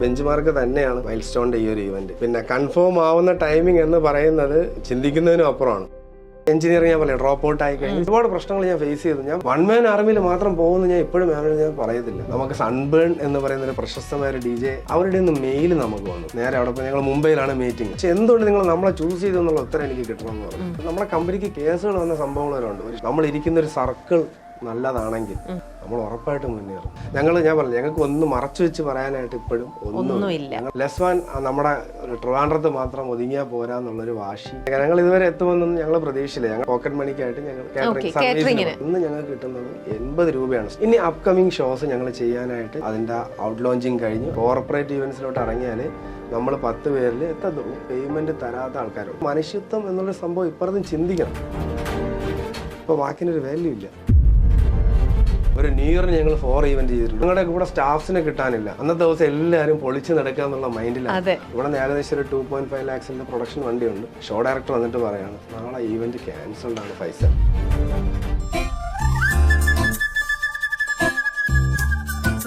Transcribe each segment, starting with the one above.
Bench mark തന്നെയാണ് mile സ്റ്റോണിന്റെ ഈ ഒരു ഇവന്റ്. പിന്നെ കൺഫേം ആവുന്ന ടൈമിംഗ് എന്ന് പറയുന്നത് ചിന്തിക്കുന്നതിനും അപ്പുറമാണ്. എഞ്ചിനീയറിംഗ് ഞാൻ പറയാം, ഡ്രോപ്പ് ഔട്ട് ആയി കഴിഞ്ഞാൽ ഒരുപാട് പ്രശ്നങ്ങൾ ഞാൻ ഫേസ് ചെയ്തു. ഞാൻ വൺ മാൻ ആർമിയിൽ മാത്രം പോകുന്നു ഞാൻ ഇപ്പോഴും ഞാൻ പറയത്തില്ല. നമുക്ക് സൺബേൺ എന്ന് പറയുന്ന ഒരു പ്രശസ്തമായ ഒരു DJ അവരുടെ ഒന്ന് മെയിൽ നമുക്ക് വന്നു. നേരെ അവിടെ പോയി ഞങ്ങൾ മുംബൈയിലാണ് മീറ്റിംഗ്. പക്ഷെ എന്തുകൊണ്ട് നിങ്ങൾ നമ്മളെ ചൂസ് ചെയ്തു എന്നുള്ള ഉത്തരം എനിക്ക് കിട്ടണമെന്ന് പറഞ്ഞു. നമ്മുടെ കമ്പനിക്ക് കേസുകൾ വന്ന സംഭവങ്ങളുണ്ട്. നമ്മൾ ഇരിക്കുന്ന ഒരു സർക്കിൾ നല്ലതാണെങ്കിൽ നമ്മൾ ഉറപ്പായിട്ടും മുന്നേറും. ഞാൻ പറഞ്ഞു ഞങ്ങൾക്ക് ഒന്നും മറച്ചു വെച്ച് പറയാനായിട്ട് ഇപ്പോഴും ഒന്നുമില്ല. ലെസ്വാൻ നമ്മുടെ ട്രിവാൻഡ്രത്ത് മാത്രം ഒതുങ്ങിയാൽ പോരാന്നുള്ളൊരു വാശി. ഞങ്ങൾ ഇതുവരെ എത്തുമെന്നൊന്നും ഞങ്ങൾ പ്രതീക്ഷിച്ചില്ല. ഞങ്ങൾ പോക്കറ്റ് മണിക്കായിട്ട് ഞങ്ങൾ കാറ്ററിംഗ് സർവീസിന് ഇന്ന് ഞങ്ങൾക്ക് കിട്ടുന്നത് 80 രൂപയാണ്. ഇനി അപ്കമിങ് ഷോസ് ഞങ്ങൾ ചെയ്യാനായിട്ട് അതിന്റെ ഔട്ട് ലോഞ്ചിങ് കഴിഞ്ഞ് കോർപ്പറേറ്റ് ഇവന്റ്സിലോട്ട് ഇറങ്ങിയാൽ നമ്മൾ 10 പേരിൽ എത്തത്തുള്ളൂ. പേയ്മെന്റ് തരാത്ത ആൾക്കാരുണ്ട്. മനുഷ്യത്വം എന്നുള്ള സംഭവം ഇപ്പുറത്തും ചിന്തിക്കണം. ഇപ്പൊ വാക്കിനൊരു വാല്യൂ ഇല്ല. ഒരു ന്യൂ ഇയറിന് ഞങ്ങൾ 4 ഇവന്റ് ചെയ്തിട്ടുണ്ട്. നിങ്ങളുടെ കൂടെ സ്റ്റാഫ്സിനെ കിട്ടാനില്ല. അന്നത്തെ ദിവസം എല്ലാവരും പൊളിച്ച് നടക്കുക എന്നുള്ള മൈൻഡിലാണ്. ഇവിടെ ഏകദേശം ഒരു 2.5 lakhs പ്രൊഡക്ഷൻ വണ്ടിയുണ്ട്. ഷോ ഡയറക്ടർ വന്നിട്ട് പറയാണ് നാളെ ഈവന്റ് ക്യാൻസൽഡ് ആണ് ഫൈസൽ.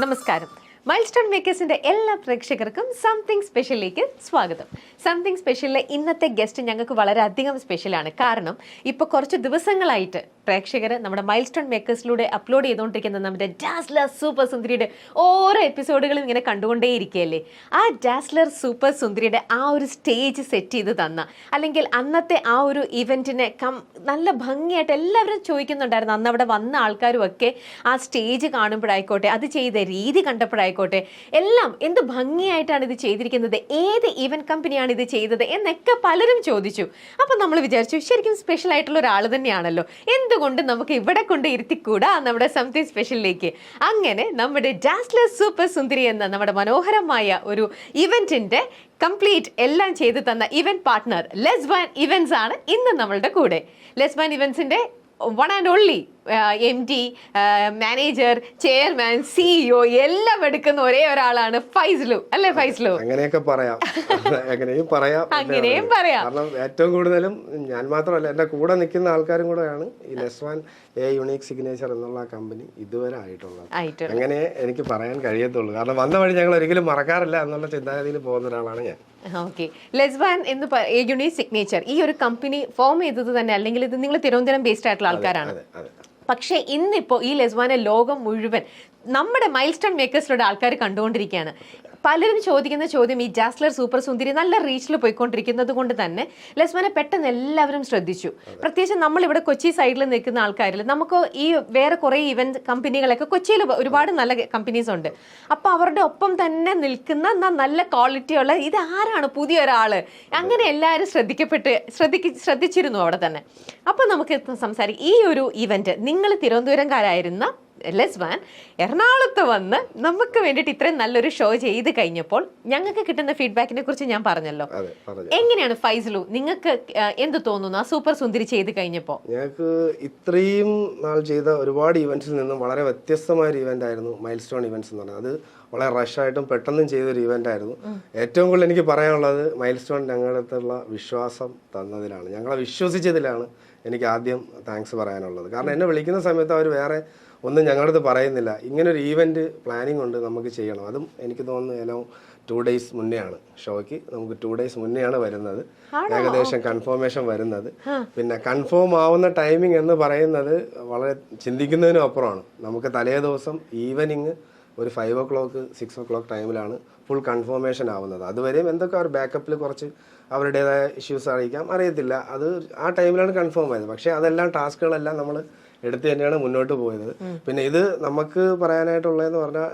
നമസ്കാരം. മൈൽ സ്റ്റോൺ മേക്കേഴ്സിന്റെ എല്ലാ പ്രേക്ഷകർക്കും സംതിങ് സ്പെഷ്യലിലേക്ക് സ്വാഗതം. സംതിങ് സ്പെഷ്യലിലെ ഇന്നത്തെ ഗസ്റ്റ് ഞങ്ങൾക്ക് വളരെയധികം സ്പെഷ്യലാണ്. കാരണം ഇപ്പോൾ കുറച്ച് ദിവസങ്ങളായിട്ട് പ്രേക്ഷകർ നമ്മുടെ മൈൽ സ്റ്റോൺ മേക്കേഴ്സിലൂടെ അപ്ലോഡ് ചെയ്തുകൊണ്ടിരിക്കുന്ന നമ്മുടെ ഡാസ്ലർ സൂപ്പർ സുന്ദരിയുടെ ഓരോ എപ്പിസോഡുകളും ഇങ്ങനെ കണ്ടുകൊണ്ടേയിരിക്കുകയല്ലേ. ആ ഡാസ്ലർ സൂപ്പർ സുന്ദരിയുടെ ആ ഒരു സ്റ്റേജ് സെറ്റ് ചെയ്ത് തന്ന, അല്ലെങ്കിൽ അന്നത്തെ ആ ഒരു ഇവന്റിനെ നല്ല ഭംഗിയായിട്ട് എല്ലാവരും ചോദിക്കുന്നുണ്ടായിരുന്നു. അന്ന് അവിടെ വന്ന ആൾക്കാരും ഒക്കെ ആ സ്റ്റേജ് കാണുമ്പോഴായിക്കോട്ടെ, അത് ചെയ്ത രീതി കണ്ടപ്പോഴായിക്കോട്ടെ, എല്ലാം എന്ത് ഭംഗിയായിട്ടാണ് ഇത് ചെയ്തിരിക്കുന്നത്, ഏത് ഈവന്റ് കമ്പനിയാണ് ഇത് ചെയ്തത് എന്നൊക്കെ പലരും ചോദിച്ചു. അപ്പം നമ്മൾ വിചാരിച്ചു ശരിക്കും സ്പെഷ്യൽ ആയിട്ടുള്ള ഒരാൾ തന്നെയാണല്ലോ, എന്തുകൊണ്ട് നമുക്ക് ഇവിടെ കൊണ്ട് ഇരുത്തിക്കൂടാ നമ്മുടെ സംതിങ് സ്പെഷ്യലിലേക്ക്. അങ്ങനെ നമ്മുടെ ഡാസ്ലർ സൂപ്പർ സുന്ദരി എന്ന നമ്മുടെ മനോഹരമായ ഒരു ഇവന്റിന്റെ കംപ്ലീറ്റ് എല്ലാം ചെയ്തു തന്ന ഇവന്റ് പാർട്ട്ണർ ലെസ്വാൻ ഇവന്റ്സ് ആണ് ഇന്ന് നമ്മളുടെ കൂടെ. ലെസ്വാൻ ഇവന്റ്സിന്റെ one and only MD, manager, chairman, CEO എല്ലാം എടുക്കുന്ന ഒരേ ഒരാളാണ് ഫൈസലു. അല്ലേ ഫൈസലു? അങ്ങനെയൊക്കെ പറയാം, അങ്ങനെയും പറയാം. കാരണം ഏറ്റവും കൂടുതലും ഞാൻ മാത്രമല്ല, എന്റെ കൂടെ നിൽക്കുന്ന ആൾക്കാരും കൂടെയാണ് ഈ ലെസ്വാൻ യുണീക് സിഗ്നേച്ചർ എന്നുള്ള കമ്പനി ഇതുവരെ ആയിട്ടുള്ളത്. അങ്ങനെ എനിക്ക് പറയാൻ കഴിയത്തുള്ളൂ. കാരണം വന്ന വഴി ഞങ്ങൾ ഒരിക്കലും മറക്കാറില്ല എന്നുള്ള ചിന്താഗതിയിൽ പോകുന്ന ഒരാളാണ് ഞാൻ. ഓക്കെ. ലെസ്വാൻ എന്ന് യുണീക് സിഗ്നേച്ചർ ഈ ഒരു കമ്പനി ഫോം ചെയ്തത് തന്നെ, അല്ലെങ്കിൽ ഇത് നിങ്ങൾ തിരുവനന്തപുരം ബേസ്ഡ് ആയിട്ടുള്ള ആൾക്കാരാണ്. പക്ഷേ ഇന്നിപ്പോൾ ഈ ലെസ്വാനെ ലോകം മുഴുവൻ നമ്മുടെ മൈൽ സ്റ്റോൺ മേക്കേഴ്സിലൂടെ ആൾക്കാർ കണ്ടുകൊണ്ടിരിക്കുകയാണ്. പലരും ചോദിക്കുന്ന ചോദ്യം, ഈ ഡാസ്ലർ സൂപ്പർ സുന്ദരി നല്ല റീച്ചിൽ പോയിക്കൊണ്ടിരിക്കുന്നത് കൊണ്ട് തന്നെ ലെസ്വാനെ പെട്ടെന്ന് എല്ലാവരും ശ്രദ്ധിച്ചു. പ്രത്യേകിച്ച് നമ്മളിവിടെ കൊച്ചി സൈഡിൽ നിൽക്കുന്ന ആൾക്കാരിൽ നമുക്ക് ഈ വേറെ കുറേ ഇവന്റ് കമ്പനികളൊക്കെ കൊച്ചിയിൽ ഒരുപാട് നല്ല കമ്പനീസ് ഉണ്ട്. അപ്പോൾ അവരുടെ ഒപ്പം തന്നെ നിൽക്കുന്ന നല്ല ക്വാളിറ്റിയുള്ള ഇത് ആരാണ് പുതിയ ഒരാൾ, അങ്ങനെ എല്ലാവരും ശ്രദ്ധിച്ചിരുന്നു അവിടെ തന്നെ. അപ്പോൾ നമുക്ക് സംസാരിക്കാം. ഈ ഒരു ഇവന്റ് നിങ്ങൾ തിരുവനന്തപുരംകാരായിരുന്ന ലെസ്വാൻ എറണാകുളത്ത് വന്ന് നമുക്ക് വേണ്ടിയിട്ട് ഇത്രയും നല്ലൊരു ഷോ ചെയ്ത് കഴിഞ്ഞപ്പോൾ ഞങ്ങൾക്ക് കിട്ടുന്ന ഫീഡ്ബാക്കിനെ കുറിച്ച് ഞാൻ പറഞ്ഞല്ലോ. എങ്ങനെയാണ് ഫൈസലു, നിങ്ങൾക്ക് എന്ത് തോന്നുന്നു ആ സൂപ്പർ സുന്ദരി ചെയ്ത് കഴിഞ്ഞപ്പോൾ? ഞങ്ങൾക്ക് ഇത്രയും നാൾ ചെയ്ത ഒരുപാട് ഇവന്റ്സിൽ നിന്നും വളരെ വ്യത്യസ്തമായ ഒരു ഇവന്റ് ആയിരുന്നു മൈൽ സ്റ്റോൺ ഇവന്റ്സ് എന്ന് പറയുന്നത്. അത് വളരെ റഷായിട്ടും പെട്ടെന്നും ചെയ്തൊരു ഇവന്റ് ആയിരുന്നു. ഏറ്റവും കൂടുതൽ എനിക്ക് പറയാനുള്ളത് മൈൽ സ്റ്റോൺ ഞങ്ങളടുത്തുള്ള വിശ്വാസം തന്നതിലാണ്, ഞങ്ങളെ വിശ്വസിച്ചതിലാണ് എനിക്ക് ആദ്യം താങ്ക്സ് പറയാനുള്ളത്. കാരണം എന്നെ വിളിക്കുന്ന സമയത്ത് അവർ വേറെ ഒന്നും ഞങ്ങളുടെ അടുത്ത് പറയുന്നില്ല. ഇങ്ങനൊരു ഈവന്റ് പ്ലാനിങ് ഉണ്ട്, നമുക്ക് ചെയ്യണം. അതും എനിക്ക് തോന്നുന്നു 2 days മുന്നെയാണ് ഷോയ്ക്ക്, നമുക്ക് 2 days മുന്നെയാണ് വരുന്നത് ഏകദേശം കൺഫർമേഷൻ വരുന്നത്. പിന്നെ കൺഫേം ആവുന്ന ടൈമിംഗ് എന്ന് പറയുന്നത് വളരെ ചിന്തിക്കുന്നതിനും അപ്പുറമാണ്. നമുക്ക് തലേ ദിവസം ഈവനിങ് ഒരു 5 o'clock 6 o'clock ടൈമിലാണ് ഫുൾ കൺഫർമേഷൻ ആവുന്നത്. അതുവരെയും എന്തൊക്കെ അവർ ബാക്കപ്പിൽ കുറച്ച് അവരുടേതായ ഇഷ്യൂസ് അറിയത്തില്ല. അത് ആ ടൈമിലാണ് കൺഫേം ആയത്. പക്ഷേ അതെല്ലാം ടാസ്കുകളെല്ലാം നമ്മൾ എടുത്ത് തന്നെയാണ് മുന്നോട്ട് പോയത്. പിന്നെ ഇത് നമുക്ക് പറയാനായിട്ടുള്ളതെന്ന് പറഞ്ഞാൽ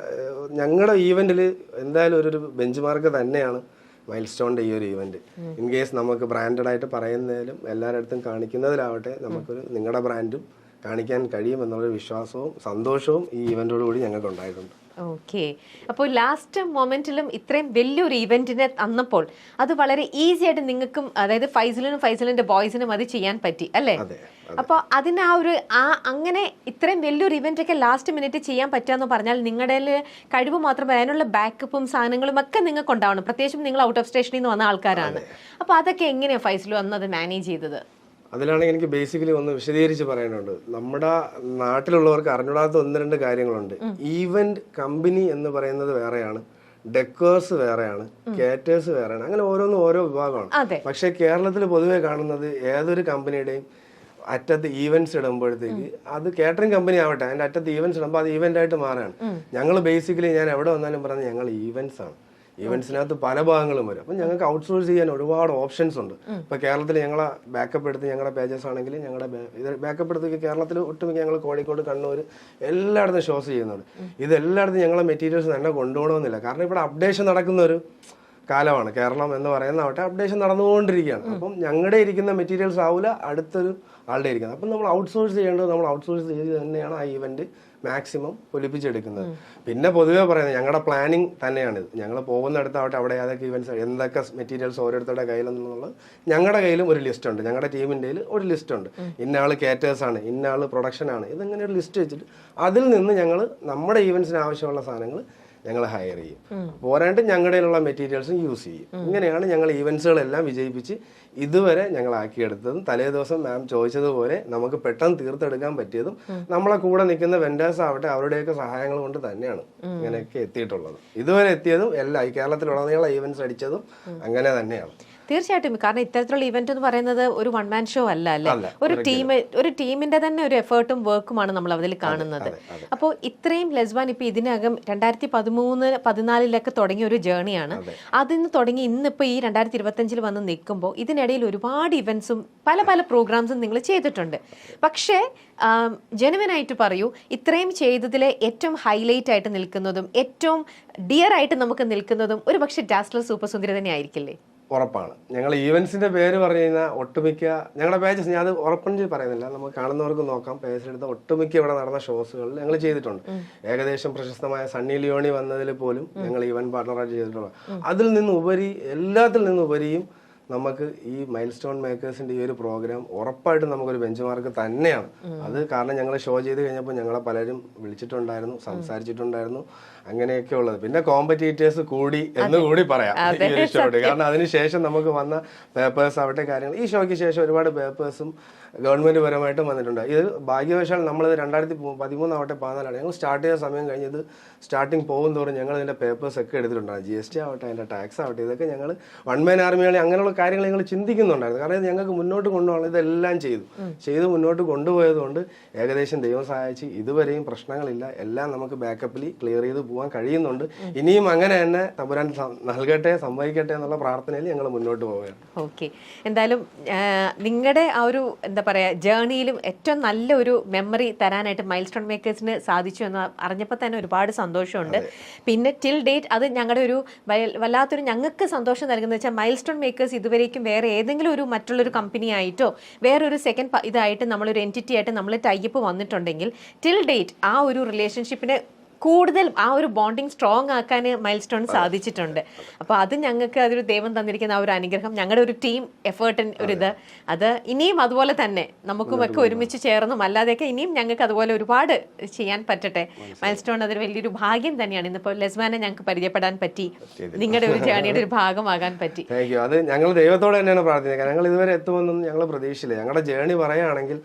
ഞങ്ങളുടെ ഈവെന്റിൽ എന്തായാലും ഒരു ബെഞ്ച് മാർക്ക് തന്നെയാണ് മൈൽ സ്റ്റോണിന്റെ ഈ ഒരു ഈവന്റ്. ഇൻ കേസ് നമുക്ക് ബ്രാൻഡഡ് ആയിട്ട് പറയുന്നതിലും എല്ലാവരുടെ അടുത്തും കാണിക്കുന്നതിലാവട്ടെ, നമുക്കൊരു നിങ്ങളുടെ ബ്രാൻഡും കാണിക്കാൻ കഴിയുമെന്നുള്ള വിശ്വാസവും സന്തോഷവും ഈ ഈവന്റോട് കൂടി ഞങ്ങൾക്ക് ഉണ്ടായിട്ടുണ്ട്. ഓക്കെ. അപ്പോൾ ലാസ്റ്റ് മൊമെന്റിലും ഇത്രയും വലിയൊരു ഇവന്റിനെ തന്നപ്പോൾ അത് വളരെ ഈസി ആയിട്ട് നിങ്ങൾക്കും, അതായത് ഫൈസലിന്റെ ബോയ്സിനും അത് ചെയ്യാൻ പറ്റി അല്ലേ? അപ്പോൾ അതിന് അങ്ങനെ ഇത്രയും വലിയൊരു ഇവന്റ് ഒക്കെ ലാസ്റ്റ് മിനിറ്റ് ചെയ്യാൻ പറ്റാന്ന് പറഞ്ഞാൽ നിങ്ങളുടെ കഴിവ് മാത്രം, അതിനുള്ള ബാക്കപ്പും സാധനങ്ങളും ഒക്കെ നിങ്ങൾക്ക് ഉണ്ടാവണം. പ്രത്യേകിച്ചും നിങ്ങൾ ഔട്ട് ഓഫ് സ്റ്റേഷനിൽ നിന്ന് വന്ന ആൾക്കാരാണ്. അപ്പോൾ അതൊക്കെ എങ്ങനെയാണ് ഫൈസലു അന്ന് അത് മാനേജ് ചെയ്തത്? അതിലാണെങ്കിൽ എനിക്ക് ബേസിക്കലി ഒന്ന് വിശദീകരിച്ച് പറയാനുണ്ട്. നമ്മുടെ നാട്ടിലുള്ളവർക്ക് അറിഞ്ഞൂടാത്ത 1-2 കാര്യങ്ങളുണ്ട്. ഈവന്റ് കമ്പനി എന്ന് പറയുന്നത് വേറെയാണ്, ഡെക്കേഴ്സ് വേറെയാണ്, കേറ്റേഴ്സ് വേറെയാണ്, അങ്ങനെ ഓരോന്നും ഓരോ വിഭാഗമാണ്. പക്ഷെ കേരളത്തിൽ പൊതുവെ കാണുന്നത് ഏതൊരു കമ്പനിയുടെയും അറ്റത്ത് ഈവൻറ്റ്സ് ഇടുമ്പോഴത്തേക്ക് അത് കേറ്ററിംഗ് കമ്പനി ആവട്ടെ, അതിന്റെ അറ്റത്ത് ഈവൻറ്റ്സ് ഇടുമ്പോൾ അത് ഈവന്റ് ആയിട്ട് മാറാണ്. ഞങ്ങൾ ബേസിക്കലി ഞാൻ എവിടെ വന്നാലും പറഞ്ഞത് ഞങ്ങൾ ഈവൻറ്റ്സ് ആണ്. ഈവൻറ്റ്സിനകത്ത് പല ഭാഗങ്ങളും വരും. അപ്പം ഞങ്ങൾക്ക് ഔട്ട്സോഴ്സ് ചെയ്യാൻ ഒരുപാട് ഓപ്ഷൻസ് ഉണ്ട്. ഇപ്പൊ കേരളത്തിൽ ഞങ്ങളെ ബാക്കപ്പ് എടുത്ത് ഞങ്ങളുടെ പേജസ് ആണെങ്കിൽ ഞങ്ങളുടെ ഇത് ബാക്കപ്പ് എടുത്ത് കേരളത്തിൽ ഒട്ടുമിക്ക ഞങ്ങൾ കോഴിക്കോട്, കണ്ണൂർ എല്ലായിടത്തും ഷോസ് ചെയ്യുന്നുണ്ട്. ഇത് എല്ലായിടത്തും ഞങ്ങളെ മെറ്റീരിയൽസ് തന്നെ കൊണ്ടുപോകണമെന്നില്ല. കാരണം ഇവിടെ അപ്ഡേഷൻ നടക്കുന്ന ഒരു കാലമാണ്. കേരളം എന്ന് പറയുന്ന ആവട്ടെ അപ്ഡേഷൻ നടന്നുകൊണ്ടിരിക്കുകയാണ്. അപ്പം ഞങ്ങളുടെ ഇരിക്കുന്ന മെറ്റീരിയൽസ് ആവില്ല അടുത്തൊരു ആളുടെ ഇരിക്കുന്നത്. അപ്പം നമ്മൾ ഔട്ട്സോഴ്സ് ചെയ്യേണ്ടത് നമ്മൾ ഔട്ട്സോഴ്സ് ചെയ്ത് തന്നെയാണ് ആ ഈവന്റ് മാക്സിമം പൊലിപ്പിച്ചെടുക്കുന്നത്. പിന്നെ പൊതുവേ പറയുന്നത് ഞങ്ങളുടെ പ്ലാനിങ് തന്നെയാണിത്. ഞങ്ങൾ പോകുന്നിടത്താവട്ടെ അവിടെ ഏതൊക്കെ ഇവന്റ്സ്, എന്തൊക്കെ മെറ്റീരിയൽസ് ഓരോരുത്തരുടെ കയ്യിലെന്നുള്ളത് ഞങ്ങളുടെ കയ്യിലും ഒരു ലിസ്റ്റ് ഉണ്ട്. ഞങ്ങളുടെ ടീമിൻ്റെ ഒരു ലിസ്റ്റ് ഉണ്ട്. ഇന്ന ആൾ കേറ്റേഴ്സാണ്, ഇന്ന ആൾ പ്രൊഡക്ഷനാണ്, ഇതിങ്ങനെ ഒരു ലിസ്റ്റ് വെച്ചിട്ട് അതിൽ നിന്ന് ഞങ്ങൾ നമ്മുടെ ഈവൻറ്റ്സിന് ആവശ്യമുള്ള സാധനങ്ങൾ ഞങ്ങൾ ഹയർ ചെയ്യും. പോരാണ്ട് ഞങ്ങളുടെയിലുള്ള മെറ്റീരിയൽസും യൂസ് ചെയ്യും. ഇങ്ങനെയാണ് ഞങ്ങൾ ഈവൻറ്റ്സുകളെല്ലാം വിജയിപ്പിച്ച് ഇതുവരെ ഞങ്ങൾ ആക്കിയെടുത്തതും തലേ ദിവസം മാം ചോദിച്ചതുപോലെ നമുക്ക് പെട്ടെന്ന് തീർത്തെടുക്കാൻ പറ്റിയതും നമ്മളെ കൂടെ നിൽക്കുന്ന വെൻഡേഴ്സ് ആവട്ടെ അവരുടെയൊക്കെ സഹായങ്ങൾ കൊണ്ട് തന്നെയാണ് ഇങ്ങനെയൊക്കെ എത്തിയിട്ടുള്ളത്. ഇതുവരെ എത്തിയതും എല്ലാം ഈ കേരളത്തിലുടനീളം ഈവൻറ്റ്സ് അടിച്ചതും അങ്ങനെ തന്നെയാണ്. തീർച്ചയായിട്ടും. കാരണം ഇത്തരത്തിലുള്ള ഇവന്റ് എന്ന് പറയുന്നത് ഒരു വൺ മാൻ ഷോ അല്ല അല്ലേ, ഒരു ടീമിന്റെ തന്നെ ഒരു എഫേർട്ടും വർക്കുമാണ് നമ്മൾ അതിൽ കാണുന്നത്. അപ്പോൾ ഇത്രയും ലെസ്ബാൻ ഇപ്പൊ ഇതിനകം 2013-14 തുടങ്ങിയ ഒരു ജേർണിയാണ്. അതിന് തുടങ്ങി ഇന്നിപ്പോ ഈ 2025 വന്ന് നിൽക്കുമ്പോൾ ഇതിനിടയിൽ ഒരുപാട് ഇവന്റ്സും പല പല പ്രോഗ്രാംസും നിങ്ങൾ ചെയ്തിട്ടുണ്ട്. പക്ഷേ ജെനുവിനായിട്ട് പറയൂ, ഇത്രയും ചെയ്തതിലെ ഏറ്റവും ഹൈലൈറ്റ് ആയിട്ട് നിൽക്കുന്നതും ഏറ്റവും ഡിയർ ആയിട്ട് നമുക്ക് നിൽക്കുന്നതും ഒരു പക്ഷേ ഡാസ്ലർ സൂപ്പർ സുന്ദരി തന്നെ ആയിരിക്കില്ലേ? ഉറപ്പാണ്. ഞങ്ങൾ ഈവൻസിന്റെ പേര് പറഞ്ഞു കഴിഞ്ഞാൽ ഒട്ടുമിക്ക ഞങ്ങളുടെ പേജസ്, ഞാൻ അത് ഉറപ്പിച്ച് പറയുന്നില്ല, നമുക്ക് കാണുന്നവർക്ക് നോക്കാം. പേജസിലെടുത്ത ഒട്ടുമിക്ക ഇവിടെ നടന്ന ഷോസുകളിൽ ഞങ്ങൾ ചെയ്തിട്ടുണ്ട്. ഏകദേശം പ്രശസ്തമായ സണ്ണി ലിയോണി വന്നതിൽ പോലും ഞങ്ങൾ ഈവന്റ് പാർട്ണറായിട്ട് ചെയ്തിട്ടുണ്ട്. അതിൽ നിന്നുപരി എല്ലാത്തിൽ നിന്നുപരിയും നമുക്ക് ഈ മൈൽ സ്റ്റോൺ മേക്കേഴ്സിന്റെ ഈ ഒരു പ്രോഗ്രാം ഉറപ്പായിട്ടും നമുക്കൊരു ബെഞ്ച് മാർക്ക് തന്നെയാണ്. അത് കാരണം ഞങ്ങൾ ഷോ ചെയ്ത് കഴിഞ്ഞപ്പോൾ ഞങ്ങളെ പലരും വിളിച്ചിട്ടുണ്ടായിരുന്നു, സംസാരിച്ചിട്ടുണ്ടായിരുന്നു, അങ്ങനെയൊക്കെ ഉള്ളത്. പിന്നെ കോമ്പറ്റീറ്റേഴ്സ് കൂടി എന്ന് കൂടി പറയാം ഈ ഒരു ഷോട്ട്. കാരണം അതിനുശേഷം നമുക്ക് വന്ന പേപ്പേഴ്സ് ആവട്ടെ കാര്യങ്ങൾ, ഈ ഷോയ്ക്ക് ശേഷം ഒരുപാട് പേപ്പേഴ്സും ഗവൺമെന്റ് പരമായിട്ടും വന്നിട്ടുണ്ട്. ഇത് ഭാഗ്യവശാൽ നമ്മളിത് 2013 ആവട്ടെ 14 ഞങ്ങൾ സ്റ്റാർട്ട് ചെയ്ത സമയം കഴിഞ്ഞത് സ്റ്റാർട്ടിങ് പോകും തോറും ഞങ്ങൾ ഇതിന്റെ പേപ്പേഴ്സ് ഒക്കെ എടുത്തിട്ടുണ്ടായിരുന്നു. GST ആവട്ടെ, അതിന്റെ ടാക്സ് ആവട്ടെ, ഇതൊക്കെ ഞങ്ങൾ വൺ മാൻ ആർമികളെ അങ്ങനെയുള്ള കാര്യങ്ങൾ ഞങ്ങൾ ചിന്തിക്കുന്നുണ്ടായിരുന്നു. കാരണം ഞങ്ങൾക്ക് മുന്നോട്ട് കൊണ്ടുപോകണം, ഇതെല്ലാം ചെയ്ത് മുന്നോട്ട് കൊണ്ടുപോയതുകൊണ്ട് ഏകദേശം ദൈവം സഹായിച്ച് ഇതുവരെയും പ്രശ്നങ്ങളില്ല. എല്ലാം നമുക്ക് ബാക്കപ്പിൽ ക്ലിയർ ചെയ്ത് പോകാൻ കഴിയുന്നുണ്ട്. ഇനിയും അങ്ങനെ തന്നെ തമ്പുരാൻ നൽകട്ടെ, സംഭവിക്കട്ടെ എന്നുള്ള പ്രാർത്ഥനയിൽ ഞങ്ങൾ മുന്നോട്ട് പോവുകയാണ്. ഓക്കെ, എന്തായാലും നിങ്ങളുടെ ആ ഒരു എന്താ പറയുക ജേർണിയിലും ഏറ്റവും നല്ലൊരു മെമ്മറി തരാനായിട്ട് മൈൽ സ്റ്റോൺ മേക്കേഴ്സിന് സാധിച്ചു എന്ന് അറിഞ്ഞപ്പോൾ തന്നെ ഒരുപാട് സന്തോഷമുണ്ട്. പിന്നെ ടിൽ ഡേറ്റ് അത് ഞങ്ങളുടെ ഒരു വല്ലാത്തൊരു ഞങ്ങൾക്ക് സന്തോഷം നൽകുന്നത് വെച്ചാൽ മൈൽ സ്റ്റോൺ മേക്കേഴ്സ് ഇതുവരേക്കും വേറെ ഏതെങ്കിലും ഒരു മറ്റുള്ളൊരു കമ്പനി ആയിട്ടോ വേറൊരു സെക്കൻഡ് ഇതായിട്ട് നമ്മളൊരു എൻറ്റിറ്റി ആയിട്ട് നമ്മൾ ടൈപ്പ് വന്നിട്ടുണ്ടെങ്കിൽ ടിൽ ഡേറ്റ് ആ ഒരു റിലേഷൻഷിപ്പിനെ കൂടുതൽ ആ ഒരു ബോണ്ടിങ് സ്ട്രോങ് ആക്കാൻ മൈൽ സ്റ്റോൺ സാധിച്ചിട്ടുണ്ട്. അപ്പോൾ അത് ഞങ്ങൾക്ക് അതൊരു ദൈവം തന്നിരിക്കുന്ന ആ ഒരു അനുഗ്രഹം, ഞങ്ങളുടെ ഒരു ടീം എഫേർട്ടിന് ഒരു ഇത്, അത് ഇനിയും അതുപോലെ തന്നെ നമുക്കുമൊക്കെ ഒരുമിച്ച് ചേർന്നും അല്ലാതെയൊക്കെ ഇനിയും ഞങ്ങൾക്ക് അതുപോലെ ഒരുപാട് ചെയ്യാൻ പറ്റട്ടെ. മൈൽ സ്റ്റോൺ അതൊരു വലിയൊരു ഭാഗ്യം തന്നെയാണ്. ഇന്നിപ്പോൾ ലെസ്ബാനെ ഞങ്ങൾക്ക് പരിചയപ്പെടാൻ പറ്റി, നിങ്ങളുടെ ഒരു ജേർണിയുടെ ഒരു ഭാഗമാകാൻ പറ്റി. അത് ഞങ്ങൾ ദൈവത്തോടെ തന്നെയാണ് പ്രാർത്ഥിക്കുന്നത്. ഞങ്ങൾ ഇതുവരെ എത്തുമെന്നൊന്നും ഞങ്ങൾ പ്രതീക്ഷിച്ചില്ല. ഞങ്ങളുടെ ജേർണി പറയുകയാണെങ്കിൽ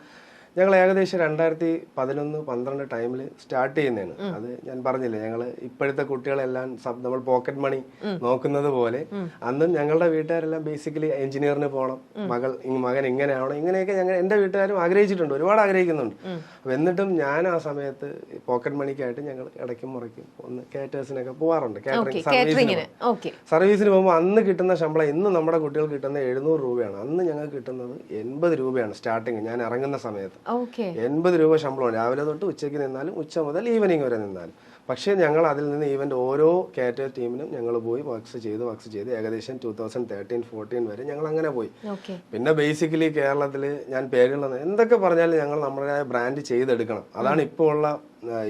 ഞങ്ങൾ ഏകദേശം 2011-12 ടൈമിൽ സ്റ്റാർട്ട് ചെയ്യുന്നതാണ്. അത് ഞാൻ പറഞ്ഞില്ലേ, ഞങ്ങൾ ഇപ്പോഴത്തെ കുട്ടികളെല്ലാം നമ്മൾ പോക്കറ്റ് മണി നോക്കുന്നത് പോലെ അന്നും ഞങ്ങളുടെ വീട്ടുകാരെല്ലാം ബേസിക്കലി എഞ്ചിനീയറിന് പോകണം, മകൻ ഇങ്ങനെ ആവണം, ഇങ്ങനെയൊക്കെ എന്റെ വീട്ടുകാരും ആഗ്രഹിച്ചിട്ടുണ്ട്, ഒരുപാട് ആഗ്രഹിക്കുന്നുണ്ട്. അപ്പൊ എന്നിട്ടും ഞാൻ ആ സമയത്ത് പോക്കറ്റ് മണിക്കായിട്ട് ഞങ്ങൾ ഇടയ്ക്കും മുറയ്ക്കും ഒന്ന് കേറ്റേഴ്സിനൊക്കെ പോവാറുണ്ട്. സർവീസിന് പോകുമ്പോൾ അന്ന് കിട്ടുന്ന ശമ്പളം ഇന്ന് നമ്മുടെ കുട്ടികൾ കിട്ടുന്ന 700 രൂപയാണ്. അന്ന് ഞങ്ങൾക്ക് കിട്ടുന്നത് 80 രൂപയാണ് സ്റ്റാർട്ടിങ്. ഞാൻ ഇറങ്ങുന്ന സമയത്ത് 80 രൂപ ശമ്പളമാണ്. രാവിലെ തൊട്ട് ഉച്ചയ്ക്ക് നിന്നാലും ഉച്ച മുതൽ ഈവനിങ് വരെ നിന്നാലും. പക്ഷേ ഞങ്ങൾ അതിൽ നിന്ന് ഈവന്റ് ഓരോ കാറ്റർ ടീമിനും ഞങ്ങൾ പോയി വർക്ക്സ് ചെയ്ത് ഏകദേശം 2013-14 വരെ ഞങ്ങൾ അങ്ങനെ പോയി. പിന്നെ ബേസിക്കലി കേരളത്തിൽ ഞാൻ പേരുള്ള എന്തൊക്കെ പറഞ്ഞാലും ഞങ്ങൾ നമ്മുടേതായ ബ്രാൻഡ് ചെയ്തെടുക്കണം. അതാണ് ഇപ്പോൾ ഉള്ള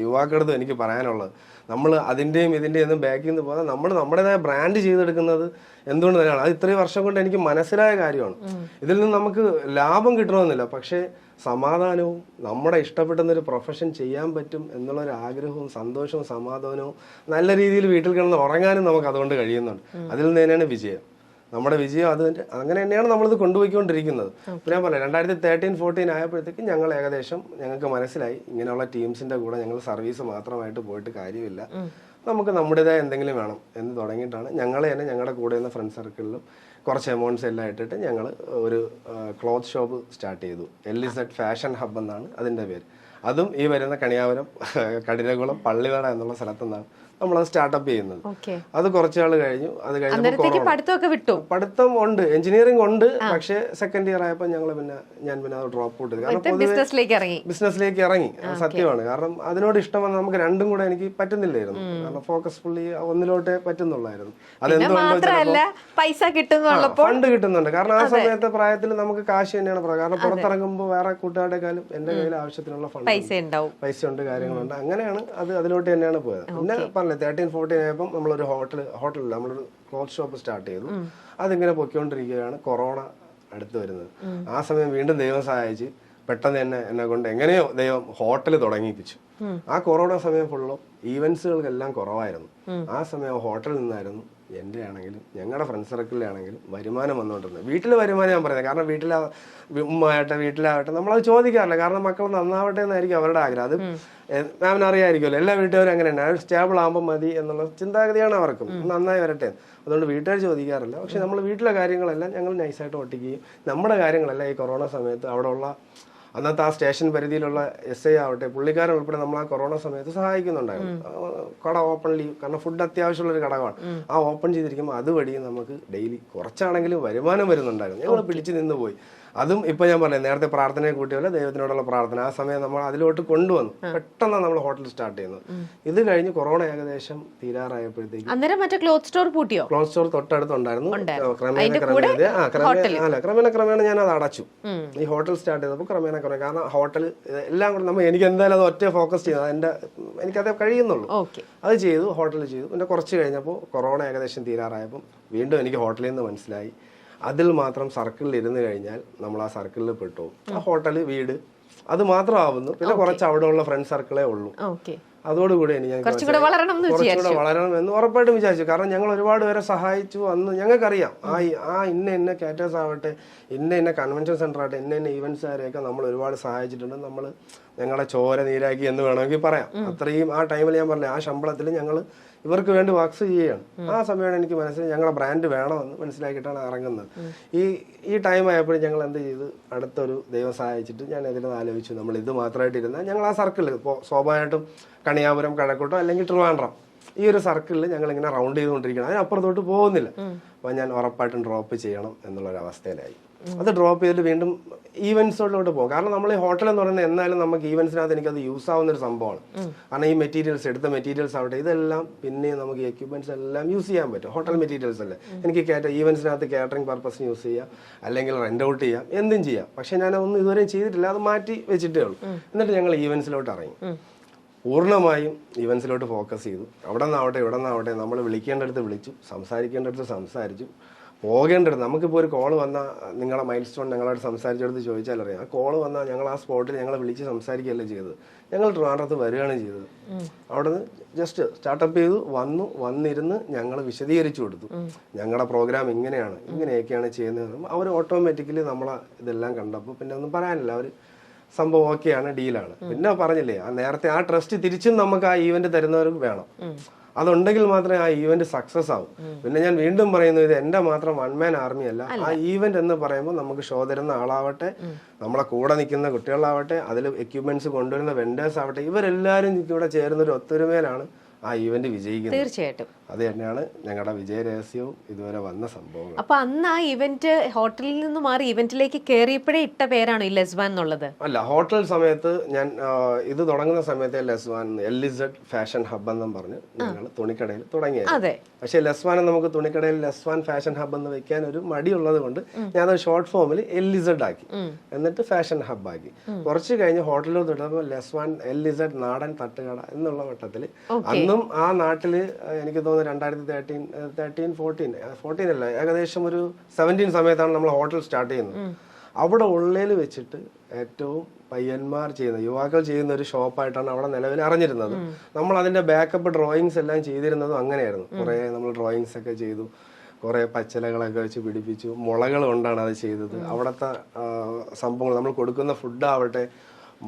യുവാക്കളടുത്ത് എനിക്ക് പറയാനുള്ളത്. നമ്മൾ അതിൻ്റെയും ഇതിൻ്റെയും ഒന്നും ബാക്കിൽ നിന്ന് പോകാതെ നമ്മൾ നമ്മുടേതായ ബ്രാൻഡ് ചെയ്തെടുക്കുന്നത് എന്തുകൊണ്ട് തന്നെയാണ്. അത് ഇത്രയും വർഷം കൊണ്ട് എനിക്ക് മനസ്സിലായ കാര്യമാണ്. ഇതിൽ നിന്ന് നമുക്ക് ലാഭം കിട്ടണമെന്നില്ല, പക്ഷേ സമാധാനവും നമ്മുടെ ഇഷ്ടപ്പെടുന്നൊരു പ്രൊഫഷൻ ചെയ്യാൻ പറ്റും എന്നുള്ളൊരു ആഗ്രഹവും സന്തോഷവും സമാധാനവും നല്ല രീതിയിൽ വീട്ടിൽ കിടന്ന് ഉറങ്ങാനും നമുക്ക് അതുകൊണ്ട് കഴിയുന്നുണ്ട്. അതിൽ നിന്ന് തന്നെയാണ് വിജയം. നമ്മുടെ വിജയം അത് അങ്ങനെ തന്നെയാണ് നമ്മളിത് കൊണ്ടുപോയിക്കൊണ്ടിരിക്കുന്നത്. ഞാൻ പറയാം 2013-14 ആയപ്പോഴത്തേക്കും ഞങ്ങൾ ഏകദേശം ഞങ്ങൾക്ക് മനസ്സിലായി ഇങ്ങനെയുള്ള ടീംസിന്റെ കൂടെ ഞങ്ങൾ സർവീസ് മാത്രമായിട്ട് പോയിട്ട് കാര്യമില്ല, നമുക്ക് നമ്മുടേതായ എന്തെങ്കിലും വേണം എന്ന് തുടങ്ങിയിട്ടാണ് ഞങ്ങൾ തന്നെ ഞങ്ങളുടെ കൂടെ നിന്ന് ഫ്രണ്ട് സർക്കിളിലും കുറച്ച് എമൗണ്ട്സ് എല്ലാം ഇട്ടിട്ട് ഞങ്ങൾ ഒരു ക്ലോത്ത് ഷോപ്പ് സ്റ്റാർട്ട് ചെയ്തു. LZ ഫാഷൻ ഹബ് എന്നാണ് അതിൻ്റെ പേര്. അതും ഈ വരുന്ന കണിയാപുരം കഠിനകുളം പള്ളിവാട എന്നുള്ള സ്ഥലത്തു നിന്നാണ് നമ്മളത് സ്റ്റാർട്ടപ്പ് ചെയ്യുന്നത്. അത് കുറച്ചാൾ കഴിഞ്ഞു. അത് കഴിഞ്ഞപ്പോൾ പഠിത്തം ഉണ്ട്, എഞ്ചിനീയറിംഗ് ഉണ്ട്. പക്ഷേ സെക്കൻഡ് ഇയർ ആയപ്പോൾ ഞാൻ പിന്നെ അത് ഡ്രോപ്പ് ഔട്ട് ചെയ്തു. കാരണം ബിസിനസ്സിലേക്ക് ഇറങ്ങി. സത്യമാണ്. കാരണം അതിനോട് ഇഷ്ടം വന്ന് നമുക്ക് രണ്ടും കൂടെ എനിക്ക് പറ്റുന്നില്ലായിരുന്നു. കാരണം ഫോക്കസ് ഫുള്ളി ഒന്നിലോട്ടേ പറ്റുന്നുള്ളായിരുന്നു. അതെന്തുകൊണ്ടോ ഫണ്ട് കിട്ടുന്നുണ്ട്. കാരണം ആ സമയത്തെ പ്രായത്തിൽ നമുക്ക് കാശ് തന്നെയാണ്. കാരണം പുറത്തിറങ്ങുമ്പോൾ വേറെ കൂട്ടുകാരുടെക്കാളും എന്റെ കയ്യിൽ ആവശ്യത്തിനുള്ള ഫണ്ട് പൈസ ഉണ്ട്, കാര്യങ്ങളുണ്ട്. അങ്ങനെയാണ് അതിലോട്ട് തന്നെയാണ് പോയത്. പിന്നെ 13-14 ആയപ്പോൾ നമ്മളൊരു ഹോട്ടലിൽ നമ്മളൊരു ക്ലോത്ത് ഷോപ്പ് സ്റ്റാർട്ട് ചെയ്തു. അതിങ്ങനെ പൊയ്ക്കൊണ്ടിരിക്കുകയാണ്. കൊറോണ അടുത്ത് വരുന്നത്. ആ സമയം വീണ്ടും ദൈവം സഹായിച്ച് പെട്ടെന്ന് തന്നെ എന്നെ കൊണ്ട് എങ്ങനെയോ ദൈവം ഹോട്ടൽ തുടങ്ങിപ്പിച്ചു. ആ കൊറോണ സമയം ഫുള്ളും ഈവൻസുകൾക്കെല്ലാം കുറവായിരുന്നു. ആ സമയം ഹോട്ടലിൽ നിന്നായിരുന്നു എൻ്റെ ആണെങ്കിലും ഞങ്ങളുടെ ഫ്രണ്ട് സർക്കിളിലാണെങ്കിലും വരുമാനം വന്നുകൊണ്ടിരുന്നത്. വീട്ടിൽ വരുമാനം ഞാൻ പറയുന്നത്. കാരണം ഉമ്മയാവട്ടെ വീട്ടിലാവട്ടെ നമ്മളത് ചോദിക്കാറില്ല. കാരണം മക്കൾ നന്നാവട്ടെ എന്നായിരിക്കും അവരുടെ ആഗ്രഹം. അത് മാമിന് അറിയാമായിരിക്കുമല്ലോ, എല്ലാ വീട്ടുകാരും അങ്ങനെ തന്നെ. സ്റ്റേബിൾ ആകുമ്പോൾ മതി എന്നുള്ള ചിന്താഗതിയാണ് അവർക്കും, നന്നായി വരട്ടെ. അതുകൊണ്ട് വീട്ടുകാർ ചോദിക്കാറില്ല. പക്ഷെ നമ്മൾ വീട്ടിലെ കാര്യങ്ങളെല്ലാം ഞങ്ങൾ നൈസായിട്ട് ഒട്ടിക്കുകയും നമ്മുടെ കാര്യങ്ങളെല്ലാം ഈ കൊറോണ സമയത്ത് അവിടെ ഉള്ള അന്നത്തെ ആ സ്റ്റേഷൻ പരിധിയിലുള്ള SI ആവട്ടെ പുള്ളിക്കാരൻ ഉൾപ്പെടെ നമ്മൾ ആ കൊറോണ സമയത്ത് സഹായിക്കുന്നുണ്ടായിരുന്നു. കട ഓപ്പൺലി, കാരണം ഫുഡ് അത്യാവശ്യമുള്ളൊരു കടമാണ്. ആ ഓപ്പൺ ചെയ്തിരിക്കുമ്പോൾ അതുവഴി നമുക്ക് ഡെയിലി കുറച്ചാണെങ്കിലും വരുമാനം വരുന്നുണ്ടായിരുന്നു. ഞങ്ങൾ പിടിച്ചു നിന്ന് പോയി. അതും ഇപ്പൊ ഞാൻ പറഞ്ഞു, നേരത്തെ പ്രാർത്ഥനയെ കൂട്ടിയല്ല ദൈവത്തിനോടുള്ള പ്രാർത്ഥന. ആ സമയം നമ്മൾ അതിലോട്ട് കൊണ്ടുവന്നു. പെട്ടെന്നാണ് നമ്മൾ ഹോട്ടൽ സ്റ്റാർട്ട് ചെയ്യുന്നത്. ഇത് കഴിഞ്ഞ് കൊറോണ ഏകദേശം തീരാറായപ്പോഴത്തേക്ക് ക്ലോത്ത് സ്റ്റോർ തൊട്ടടുത്തുണ്ടായിരുന്നു. ക്രമേണ ഞാൻ അത് അടച്ചു. ഈ ഹോട്ടൽ സ്റ്റാർട്ട് ചെയ്തപ്പോൾ ക്രമേണ കാരണം ഹോട്ടൽ എല്ലാം കൂടെ എനിക്ക് എന്തായാലും അത് ഒറ്റ ഫോക്കസ് ചെയ്തത് എനിക്കത് കഴിയുന്നുള്ളൂ. അത് ചെയ്തു, ഹോട്ടൽ ചെയ്തു. പിന്നെ കുറച്ച് കഴിഞ്ഞപ്പോൾ കൊറോണ ഏകദേശം തീരാറായപ്പോൾ വീണ്ടും എനിക്ക് ഹോട്ടലിൽ നിന്ന് മനസ്സിലായി അതിൽ മാത്രം സർക്കിളിൽ ഇരുന്ന് കഴിഞ്ഞാൽ നമ്മൾ ആ സർക്കിളിൽ പെട്ടു. ആ ഹോട്ടൽ വീട് അത് മാത്രമാവുന്നു. പിന്നെ കുറച്ച് അവിടെ ഉള്ള ഫ്രണ്ട് സർക്കിളേ ഉള്ളൂ. അതോടുകൂടി ഞാൻ കുറച്ചുകൂടെ വളരണം എന്ന് ഉറപ്പായിട്ടും വിചാരിച്ചു. കാരണം ഞങ്ങൾ ഒരുപാട് പേരെ സഹായിച്ചു. അന്ന് ഞങ്ങൾക്കറിയാം ആ ഇന്ന കാറ്റേഴ്സ് ആവട്ടെ, ഇന്ന കൺവെൻഷൻ സെന്റർ ആവട്ടെ, ഇന്ന ഈവൻറ്റ്സുകാരെയൊക്കെ നമ്മൾ ഒരുപാട് സഹായിച്ചിട്ടുണ്ട്. നമ്മൾ ഞങ്ങളെ ചോര നീരാക്കി എന്ന് വേണമെങ്കിൽ പറയാം. അത്രയും ആ ടൈമിൽ ഞാൻ പറഞ്ഞു, ആ ശമ്പളത്തിൽ ഞങ്ങൾ ഇവർക്ക് വേണ്ടി വർക്ക്സ് ചെയ്യുകയാണ്. ആ സമയമാണ് എനിക്ക് മനസ്സിലായി ഞങ്ങളുടെ ബ്രാൻഡ് വേണമെന്ന് മനസ്സിലാക്കിയിട്ടാണ് ഇറങ്ങുന്നത്. ഈ ടൈം ആയപ്പോഴും ഞങ്ങൾ എന്ത് ചെയ്ത് അടുത്തൊരു ദൈവം സഹായിച്ചിട്ട് ഞാൻ ഇതിനെ ആലോചിച്ചു, നമ്മൾ ഇത് മാത്രമായിട്ട് ഇരുന്നാൽ ഞങ്ങൾ ആ സർക്കിളിൽ ഇപ്പോൾ സ്വാഭാവികമായിട്ടും കണിയാപുരം കഴക്കൂട്ടം അല്ലെങ്കിൽ ട്രിവാൻഡ്രം ഈ ഒരു സർക്കിളിൽ ഞങ്ങൾ ഇങ്ങനെ റൗണ്ട് ചെയ്തുകൊണ്ടിരിക്കണം. അതിനപ്പുറത്തോട്ട് പോകുന്നില്ല. അപ്പം ഞാൻ ഉറപ്പായിട്ടും ഡ്രോപ്പ് ചെയ്യണം എന്നുള്ളൊരവസ്ഥയിലായി. അത് ഡ്രോപ്പ് ചെയ്തിട്ട് വീണ്ടും ഈവൻസിലോട്ട് പോകും. കാരണം നമ്മൾ ഈ ഹോട്ടൽ എന്ന് പറയുന്നത് എന്നാലും നമുക്ക് ഈവൻസിനകത്ത് എനിക്കത് യൂസ് ആവുന്ന ഒരു സംഭവമാണ്. കാരണം ഈ മെറ്റീരിയൽസ് എടുത്ത മെറ്റീരിയൽസ് ആവട്ടെ ഇതെല്ലാം പിന്നെ നമുക്ക് എക്യുപ്മെന്റ്സ് എല്ലാം യൂസ് ചെയ്യാൻ പറ്റും. ഹോട്ടൽ മെറ്റീരിയൽസ് അല്ലേ, എനിക്ക് ഈവൻസിനകത്ത് കാറ്ററിംഗ് പർപ്പസിന് യൂസ് ചെയ്യാം, അല്ലെങ്കിൽ റെന്റ് ഔട്ട് ചെയ്യാം, എന്തും ചെയ്യാം. പക്ഷെ ഞാനതൊന്നും ഇതുവരെയും ചെയ്തിട്ടില്ല. അത് മാറ്റി വെച്ചിട്ടേ ഉള്ളൂ. എന്നിട്ട് ഞങ്ങൾ ഈവൻസിലോട്ട് ഇറങ്ങി. പൂർണ്ണമായും ഈവൻസിലോട്ട് ഫോക്കസ് ചെയ്തു. അവിടെ നിന്നാവട്ടെ ഇവിടെ നിന്നാവട്ടെ നമ്മൾ വിളിക്കേണ്ടടുത്ത് വിളിച്ചു, സംസാരിക്കേണ്ടടുത്ത് സംസാരിച്ചു, പോകേണ്ടടുത്ത്. നമുക്കിപ്പോൾ ഒരു കോള് വന്നാൽ നിങ്ങളെ മൈൽ സ്റ്റോൺ ഞങ്ങളോട് സംസാരിച്ചെടുത്ത് ചോദിച്ചാൽ അറിയാം. ആ കോള് വന്നാൽ ഞങ്ങൾ ആ സ്പോട്ടിൽ ഞങ്ങളെ വിളിച്ച് സംസാരിക്കുകയല്ല ചെയ്തത്. ഞങ്ങൾ ട്രിവാൻഡ്രത്ത് വരികയാണ് ചെയ്തത്. അവിടെ നിന്ന് ജസ്റ്റ് സ്റ്റാർട്ടപ്പ് ചെയ്തു, വന്നിരുന്ന് ഞങ്ങൾ വിശദീകരിച്ചു കൊടുത്തു. ഞങ്ങളുടെ പ്രോഗ്രാം ഇങ്ങനെയൊക്കെയാണ് ചെയ്യുന്നത്. അവർ ഓട്ടോമാറ്റിക്കലി നമ്മളെ ഇതെല്ലാം കണ്ടപ്പോൾ പിന്നെ ഒന്നും പറയാനില്ല. അവർ സംഭവം ഓക്കെയാണ്, ഡീലാണ്. പിന്നെ പറഞ്ഞില്ലേ നേരത്തെ ആ ട്രസ്റ്റ് തിരിച്ചും നമുക്ക് ആ ഈവന്റ് തരുന്നവർക്ക് വേണം. അതുണ്ടെങ്കിൽ മാത്രമേ ആ ഈവന്റ് സക്സസ് ആവും. പിന്നെ ഞാൻ വീണ്ടും പറയുന്നത്, ഇത് എന്റെ മാത്രം വൺ മാൻ ആർമി അല്ല. ആ ഈവന്റ് എന്ന് പറയുമ്പോൾ നമുക്ക് ഷോ തരുന്ന ആളാവട്ടെ, നമ്മളെ കൂടെ നിൽക്കുന്ന കുട്ടികളാവട്ടെ, അതിൽ എക്യുപ്മെന്റ്സ് കൊണ്ടുവരുന്ന വെൻഡേഴ്സ് ആവട്ടെ, ഇവരെല്ലാവരും ഇവിടെ ചേരുന്ന ഒരു ഒത്തൊരുമയിലാണ് ആ ഈവന്റ് വിജയിക്കുന്നത്. തീർച്ചയായിട്ടും അത് തന്നെയാണ് ഞങ്ങളുടെ വിജയരഹസ്യവും ഇതുവരെ വന്ന സംഭവങ്ങൾ. അപ്പൊ അന്ന് ആ ഇവന്റ് ഹോട്ടലിൽ നിന്ന് മാറി ഇവന്റിലേക്ക് കയറിയപ്പോഴേ ഇട്ട പേരാണോ ഈ ലെസ്വാൻ എന്നുള്ളത്? അല്ല, ഹോട്ടൽ സമയത്ത് ഞാൻ ഇത് തുടങ്ങുന്ന സമയത്തെ ലെസ്വാൻ LZ ഫാഷൻ ഹബ് എന്നും പറഞ്ഞ് ഞങ്ങൾ തുണിക്കടയിൽ തുടങ്ങിയത്. പക്ഷെ ലെസ്വാൻ നമുക്ക് തുണിക്കടയിൽ ലെസ്വാൻ ഫാഷൻ ഹബ് എന്ന് വെക്കാൻ ഒരു മടിയുള്ളത് കൊണ്ട് ഞാനത് ഷോർട്ട് ഫോമിൽ LZ ആക്കി, എന്നിട്ട് ഫാഷൻ ഹബ് ആക്കി. കുറച്ച് കഴിഞ്ഞ് ഹോട്ടലിൽ തുടർന്ന് ലെസ്വാൻ LZ നാടൻ തട്ടുകട എന്നുള്ള മട്ടത്തിൽ അന്നും ആ നാട്ടില് എനിക്ക് തോന്നുന്നു 2013-14 അല്ല, ഏകദേശം ഒരു 17 സമയത്താണ് നമ്മൾ ഹോട്ടൽ സ്റ്റാർട്ട് ചെയ്യുന്നത്. അവിടെ ഉള്ളിൽ വെച്ചിട്ട് ഏറ്റവും പയ്യന്മാർ ചെയ്യുന്ന യുവാക്കൾ ചെയ്യുന്ന ഒരു ഷോപ്പായിട്ടാണ് അവിടെ നിലവിൽ അറിഞ്ഞിരുന്നത്. നമ്മൾ അതിന്റെ ബാക്കപ്പ് ഡ്രോയിങ്സ് എല്ലാം ചെയ്തിരുന്നതും അങ്ങനെയായിരുന്നു. കുറെ നമ്മൾ ഡ്രോയിങ്സ് ഒക്കെ ചെയ്തു, കുറെ പച്ചിലകളൊക്കെ വെച്ച് പിടിപ്പിച്ചു, മുളകൾ കൊണ്ടാണ് അത് ചെയ്തത്. അവിടുത്തെ സംഭവങ്ങൾ നമ്മൾ കൊടുക്കുന്ന ഫുഡ് ആവട്ടെ,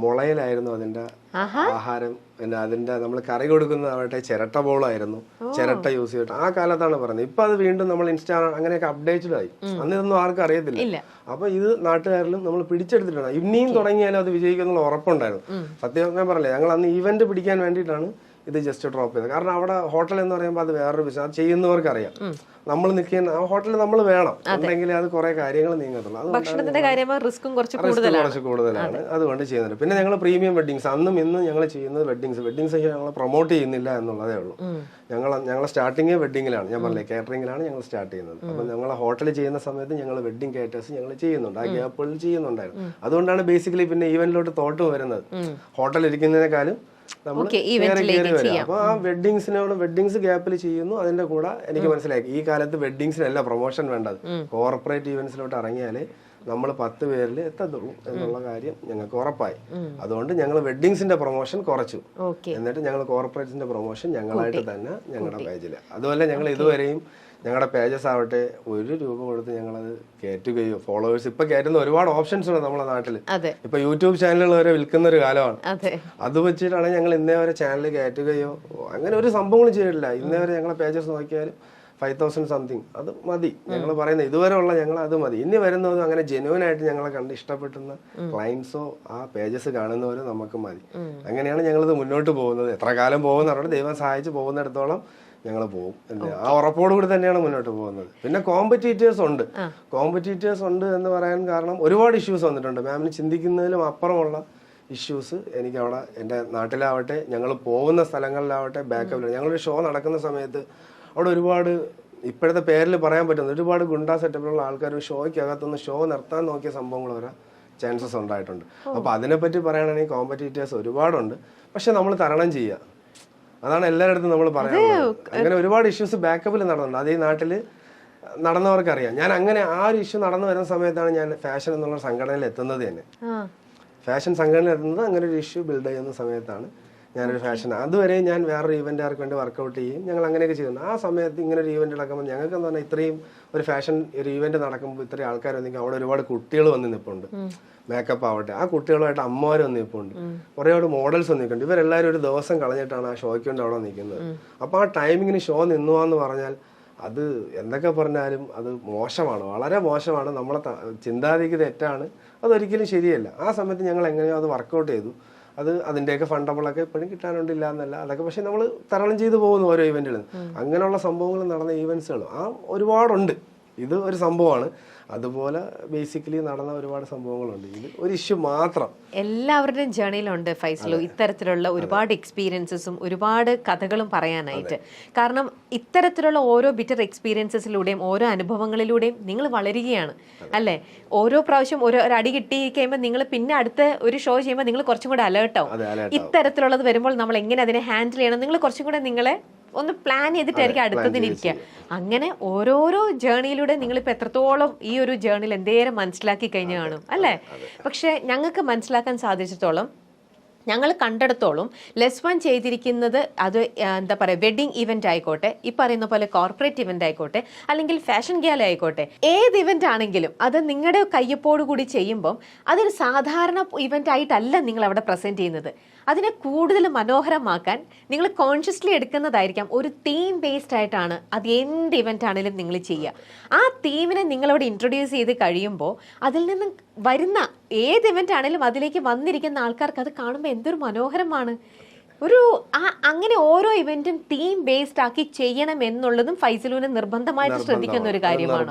മുളയിലായിരുന്നു അതിന്റെ ആഹാരം. പിന്നെ അതിന്റെ നമ്മൾ കറി കൊടുക്കുന്നതാവട്ടെ ചിരട്ട ബോളായിരുന്നു, ചിരട്ട യൂസ് ചെയ്തിട്ട് ആ കാലത്താണ് പറയുന്നത്. ഇപ്പൊ അത് വീണ്ടും നമ്മൾ ഇൻസ്റ്റാ അങ്ങനെയൊക്കെ അപ്ഡേറ്റഡ് ആയി. അന്ന് ഇതൊന്നും ആർക്കും അറിയത്തില്ല. അപ്പൊ ഇത് നാട്ടുകാരിലും നമ്മൾ പിടിച്ചെടുത്തിട്ടുണ്ട്. ഇനിയും തുടങ്ങിയാലും അത് വിജയിക്കുന്നുള്ള ഉറപ്പുണ്ടായിരുന്നു. സത്യം ഞാൻ പറഞ്ഞില്ലേ, ഞങ്ങൾ അന്ന് ഇവന്റ് പിടിക്കാൻ വേണ്ടിയിട്ടാണ് ഇത് ജസ്റ്റ് ഡ്രോപ്പ് ചെയ്തത്. കാരണം അവിടെ ഹോട്ടൽ എന്ന് പറയുമ്പോൾ അത് വേറൊരു ബിസിനസ്, അത് ചെയ്യുന്നവർക്ക് അറിയാം. നമ്മൾ നിൽക്കുന്ന ആ ഹോട്ടലിൽ നമ്മൾ വേണം ഉണ്ടെങ്കിൽ അത് കുറെ കാര്യങ്ങൾ നീങ്ങത്തുള്ളൂ. ഭക്ഷണത്തിന്റെ കാര്യമാണ് റിസ്ക്കും കുറച്ച് കൂടുതലാണ്, അതുകൊണ്ട് ചെയ്യുന്നുണ്ട്. പിന്നെ ഞങ്ങൾ പ്രീമിയം വെഡിങ്സ് അന്നും ഇന്നും ഞങ്ങൾ ചെയ്യുന്നത് വെഡിങ്സ് ഞങ്ങൾ പ്രൊമോട്ട് ചെയ്യുന്നില്ല എന്നുള്ളതേ ഉള്ളൂ. ഞങ്ങൾ സ്റ്റാർട്ടിങ് വെഡിങ്ങിലാണ്, ഞാൻ പറഞ്ഞില്ലേ കേറ്ററിംഗിലാണ് ഞങ്ങൾ സ്റ്റാർട്ട് ചെയ്യുന്നത്. അപ്പൊ ഞങ്ങൾ ഹോട്ടലിൽ ചെയ്യുന്ന സമയത്ത് ഞങ്ങൾ വെഡിങ് കേറ്റേഴ്സ് ഞങ്ങൾ ചെയ്യുന്നുണ്ട്, ആ ഗ്യാപ്പുകളിൽ ചെയ്യുന്നുണ്ടായിരുന്നു. അതുകൊണ്ടാണ് ബേസിക്കലി പിന്നെ ഈവന്റിലോട്ട് തോട്ട് വരുന്നത്. ഹോട്ടലിൽ ഇരിക്കുന്നതിനേക്കാളും നമ്മൾ അപ്പൊ ആ വെഡിങ്സ് ഗ്യാപ്പിൽ ചെയ്യുന്നു. അതിന്റെ കൂടെ എനിക്ക് മനസ്സിലായി ഈ കാലത്ത് വെഡിങ്സിനല്ല പ്രൊമോഷൻ വേണ്ടത്, കോർപ്പറേറ്റ് ഈവന്റ്സിലോട്ട് ഇറങ്ങിയാലേ നമ്മൾ 10 പേരിൽ എത്തത്തുള്ളൂ എന്നുള്ള കാര്യം ഞങ്ങൾക്ക് ഉറപ്പായി. അതുകൊണ്ട് ഞങ്ങൾ വെഡിങ്സിന്റെ പ്രൊമോഷൻ കുറച്ചു. എന്നിട്ട് ഞങ്ങൾ കോർപ്പറേറ്റ്സിന്റെ പ്രൊമോഷൻ ഞങ്ങളായിട്ട് തന്നെ ഞങ്ങളുടെ പേജില്. അതുപോലെ ഞങ്ങൾ ഇതുവരെയും ഞങ്ങളുടെ പേജസ് ആവട്ടെ 1 രൂപ കൊടുത്ത് ഞങ്ങളത് കയറ്റുകയോ ഫോളോവേഴ്സ് ഇപ്പൊ കയറ്റുന്ന ഒരുപാട് ഓപ്ഷൻസ് ഉണ്ട് നമ്മുടെ നാട്ടിൽ. ഇപ്പൊ യൂട്യൂബ് ചാനലുകൾ വരെ വിൽക്കുന്ന ഒരു കാലമാണ്. അത് വെച്ചിട്ടാണ് ഞങ്ങൾ ഇന്നേ വരെ ചാനൽ കയറ്റുകയോ അങ്ങനെ ഒരു സംഭവങ്ങളും ചെയ്തിട്ടില്ല. ഇന്നേ വരെ ഞങ്ങളെ പേജസ് നോക്കിയാലും 5000 സംതിങ് അത് മതി. ഞങ്ങൾ പറയുന്നത് ഇതുവരെ ഉള്ള ഞങ്ങൾ അത് മതി. ഇനി വരുന്നതും അങ്ങനെ ജെന്യൂൻ ആയിട്ട് ഞങ്ങളെ കണ്ട് ഇഷ്ടപ്പെട്ടുന്ന ക്ലയൻസോ ആ പേജസ് കാണുന്നവരോ നമുക്ക് മതി. അങ്ങനെയാണ് ഞങ്ങളിത് മുന്നോട്ട് പോകുന്നത്. എത്ര കാലം പോകുന്ന ദൈവം സഹായിച്ച് പോകുന്നിടത്തോളം ഞങ്ങൾ പോകും. ആ ഉറപ്പോടുകൂടി തന്നെയാണ് മുന്നോട്ട് പോകുന്നത്. പിന്നെ കോമ്പറ്റീറ്റേഴ്സ് ഉണ്ട് എന്ന് പറയാൻ കാരണം ഒരുപാട് ഇഷ്യൂസ് വന്നിട്ടുണ്ട്. മാമിന് ചിന്തിക്കുന്നതിലും അപ്പുറമുള്ള ഇഷ്യൂസ് എനിക്ക് അവിടെ എൻ്റെ നാട്ടിലാവട്ടെ ഞങ്ങൾ പോകുന്ന സ്ഥലങ്ങളിലാവട്ടെ ബാക്കപ്പിൽ ഞങ്ങളൊരു ഷോ നടക്കുന്ന സമയത്ത് അവിടെ ഒരുപാട് ഇപ്പോഴത്തെ പേരിൽ പറയാൻ പറ്റുന്ന ഒരുപാട് ഗുണ്ടാ സെറ്റപ്പിലുള്ള ആൾക്കാർ ഷോയ്ക്കകത്തുനിന്ന് ഷോ നിർത്താൻ നോക്കിയ സംഭവങ്ങൾ വരെ ചാൻസസ് ഉണ്ടായിട്ടുണ്ട്. അപ്പൊ അതിനെപ്പറ്റി പറയുകയാണെങ്കിൽ കോമ്പറ്റീറ്റേഴ്സ് ഒരുപാടുണ്ട്. പക്ഷെ നമ്മൾ തരണം ചെയ്യുക, അതാണ് എല്ലായിടത്തും നമ്മൾ പറയുന്നത്. അങ്ങനെ ഒരുപാട് ഇഷ്യൂസ് ബാക്കപ്പിൽ നടന്നുണ്ട്. അത് ഈ നാട്ടില് നടന്നവർക്കറിയാം. ഞാൻ അങ്ങനെ ആ ഒരു ഇഷ്യൂ നടന്നു വരുന്ന സമയത്താണ് ഞാൻ ഫാഷൻ എന്നുള്ള സംഘടനയിൽ എത്തുന്നത് തന്നെ. ഫാഷൻ സംഘടനയിൽ എത്തുന്നത് അങ്ങനെ ഒരു ഇഷ്യൂ ബിൽഡ് ചെയ്യുന്ന സമയത്താണ് ഞാനൊരു ഫാഷൻ. അതുവരെ ഞാൻ വേറൊരു ഈവെന്റുകാർക്ക് വേണ്ടി വർക്കൗട്ട് ചെയ്യും, ഞങ്ങൾ അങ്ങനെയൊക്കെ ചെയ്യുന്നുണ്ട്. ആ സമയത്ത് ഇങ്ങനെ ഒരു ഈവെന്റ് നടക്കുമ്പോൾ ഞങ്ങൾക്ക് എന്ന് പറഞ്ഞാൽ ഇത്രയും ഒരു ഫാഷൻ ഒരു ഈവെന്റ് നടക്കുമ്പോൾ ഇത്രയും ആൾക്കാർ വന്നെങ്കിൽ അവിടെ ഒരുപാട് കുട്ടികൾ വന്ന് നിൽപ്പുണ്ട്. മേക്കപ്പ് ആവട്ടെ, ആ കുട്ടികളുമായിട്ട് അമ്മമാർ വന്ന് നിൽപ്പുണ്ട്, ഒരുപാട് മോഡൽസ് വന്ന് നിൽക്കുന്നുണ്ട്. ഇവരെല്ലാവരും ഒരു ദിവസം കളഞ്ഞിട്ടാണ് ആ ഷോയ്ക്ക് വേണ്ടി അവിടെ നിൽക്കുന്നത്. അപ്പോൾ ആ ടൈമിങ്ങിന് ഷോ നിന്നുവാന്ന് പറഞ്ഞാൽ അത് എന്തൊക്കെ പറഞ്ഞാലും അത് മോശമാണ്, വളരെ മോശമാണ്. നമ്മളെ ചിന്താഗതിക്ക് തെറ്റാണ്, അതൊരിക്കലും ശരിയല്ല. ആ സമയത്ത് ഞങ്ങൾ എങ്ങനെയോ അത് വർക്കൗട്ട് ചെയ്തു. അത് അതിൻ്റെയൊക്കെ ഫണ്ടബിളൊക്കെ എപ്പോഴും കിട്ടാനുണ്ടില്ല എന്നല്ല, അതൊക്കെ പക്ഷെ നമ്മൾ തരണം ചെയ്തു പോകുന്നു ഓരോ ഇവന്റിലും. അങ്ങനെയുള്ള സംഭവങ്ങൾ നടന്ന ഈവൻസുകളും ഒരുപാടുണ്ട്. ഇത് ഒരു സംഭവമാണ്. അതുപോലെ ബേസിക്കലി നടന്ന ഒരുപാട് സംഭവങ്ങളുണ്ട്. ഇത് ഒരു ഇഷ്യൂ മാത്രം. എല്ലാവരുടെയും ജേണിയിലുണ്ട് ഫൈസലു ഇത്തരത്തിലുള്ള ഒരുപാട് എക്സ്പീരിയൻസസും ഒരുപാട് കഥകളും പറയാനായിട്ട്. കാരണം ഇത്തരത്തിലുള്ള ഓരോ ബിറ്റർ എക്സ്പീരിയൻസസിലൂടെയും ഓരോ അനുഭവങ്ങളിലൂടെയും നിങ്ങൾ വളരുകയാണ് അല്ലേ. ഓരോ പ്രാവശ്യം ഒരു അടി കിട്ടി കഴിയുമ്പോൾ നിങ്ങൾ പിന്നെ അടുത്ത ഒരു ഷോ ചെയ്യുമ്പോൾ നിങ്ങൾ കുറച്ചും കൂടെ അലേർട്ടാവും. ഇത്തരത്തിലുള്ളത് വരുമ്പോൾ നമ്മൾ എങ്ങനെ അതിനെ ഹാൻഡിൽ ചെയ്യണം, നിങ്ങൾ കുറച്ചും കൂടെ നിങ്ങളെ ഒന്ന് പ്ലാൻ ചെയ്തിട്ടായിരിക്കും അടുത്തതിനിരിക്കുക. അങ്ങനെ ഓരോരോ ജേണിയിലൂടെ നിങ്ങളിപ്പോൾ എത്രത്തോളം ഈ ഒരു ജേണിയിൽ എന്തേരം മനസ്സിലാക്കി കഴിഞ്ഞു കാണും അല്ലേ. പക്ഷെ ഞങ്ങൾക്ക് മനസ്സിലാക്കാൻ സാധിച്ചിടത്തോളം, ഞങ്ങൾ കണ്ടെടുത്തോളം ലെസ്1 ചെയ്തിരിക്കുന്നത് അത് എന്താ പറയുക വെഡിങ് ഇവന്റ് ആയിക്കോട്ടെ, ഈ പറയുന്ന പോലെ കോർപ്പറേറ്റ് ഇവന്റ് ആയിക്കോട്ടെ, അല്ലെങ്കിൽ ഫാഷൻ ഗാല ആയിക്കോട്ടെ, ഏത് ഇവന്റ് ആണെങ്കിലും അത് നിങ്ങളുടെ കയ്യൊപ്പോടു കൂടി ചെയ്യുമ്പം അതൊരു സാധാരണ ഇവന്റ് ആയിട്ടല്ല നിങ്ങൾ അവിടെ പ്രസന്റ് ചെയ്യുന്നത്. അതിനെ കൂടുതൽ മനോഹരമാക്കാൻ നിങ്ങൾ കോൺഷ്യസ്ലി എടുക്കുന്നതായിരിക്കാം. ഒരു തീം ബേസ്ഡ് ആയിട്ടാണ് അത് എന്ത് ഇവന്റ് ആണെങ്കിലും നിങ്ങൾ ചെയ്യുക. ആ തീമിനെ നിങ്ങളവിടെ ഇൻട്രൊഡ്യൂസ് ചെയ്ത് കഴിയുമ്പോൾ അതിൽ നിന്ന് വരുന്ന ഏത് ഇവന്റ് ആണെങ്കിലും അതിലേക്ക് വന്നിരിക്കുന്ന ആൾക്കാർക്ക് അത് കാണുമ്പോൾ എന്തൊരു മനോഹരമാണ്. ഒരു അങ്ങനെ ഓരോ ഇവന്റും തീം ബേസ്ഡ് ആക്കി ചെയ്യണം എന്നുള്ളതും ഫൈസലുവിന് നിർബന്ധമായിട്ട് ശ്രദ്ധിക്കുന്ന ഒരു കാര്യമാണ്.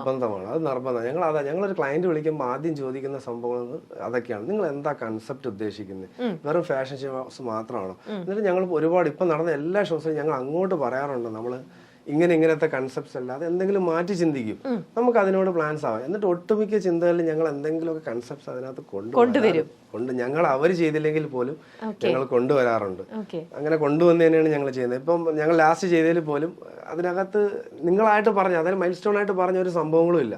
അത് നിർബന്ധമാണ്. ഞങ്ങളൊരു ക്ലയന്റ് വിളിക്കുമ്പോൾ ആദ്യം ചോദിക്കുന്ന സംഭവങ്ങൾ അതൊക്കെയാണ്. നിങ്ങൾ എന്താ കൺസെപ്റ്റ് ഉദ്ദേശിക്കുന്നത്? വെറും ഫാഷൻ ഷോസ് മാത്രമാണോ? എന്നിട്ട് ഞങ്ങൾ ഒരുപാട് ഇപ്പം നടന്ന എല്ലാ ഷോസിലും ഞങ്ങൾ അങ്ങോട്ട് പറയാറുണ്ട്, നമ്മൾ ഇങ്ങനത്തെ കൺസെപ്റ്റ്സ് അല്ലാതെ എന്തെങ്കിലും മാറ്റി ചിന്തിക്കും, നമുക്ക് അതിനോട് പ്ലാൻസ് ആവാം. എന്നിട്ട് ഒട്ടുമിക്ക ചിന്തകളിൽ ഞങ്ങൾ എന്തെങ്കിലുമൊക്കെ കൺസെപ്റ്റ്സ് അതിനകത്ത് കൊണ്ടുവരും. ഞങ്ങൾ അവർ ചെയ്തില്ലെങ്കിൽ പോലും ഞങ്ങൾ കൊണ്ടുവരാറുണ്ട്. അങ്ങനെ കൊണ്ടുവന്നതിനാണ് ഞങ്ങൾ ചെയ്യുന്നത്. ഇപ്പം ഞങ്ങൾ ലാസ്റ്റ് ചെയ്തതിൽ പോലും അതിനകത്ത് നിങ്ങളായിട്ട് പറഞ്ഞ അതായത് മൈൽ സ്റ്റോൺ ആയിട്ട് പറഞ്ഞ ഒരു സംഭവങ്ങളും ഇല്ല.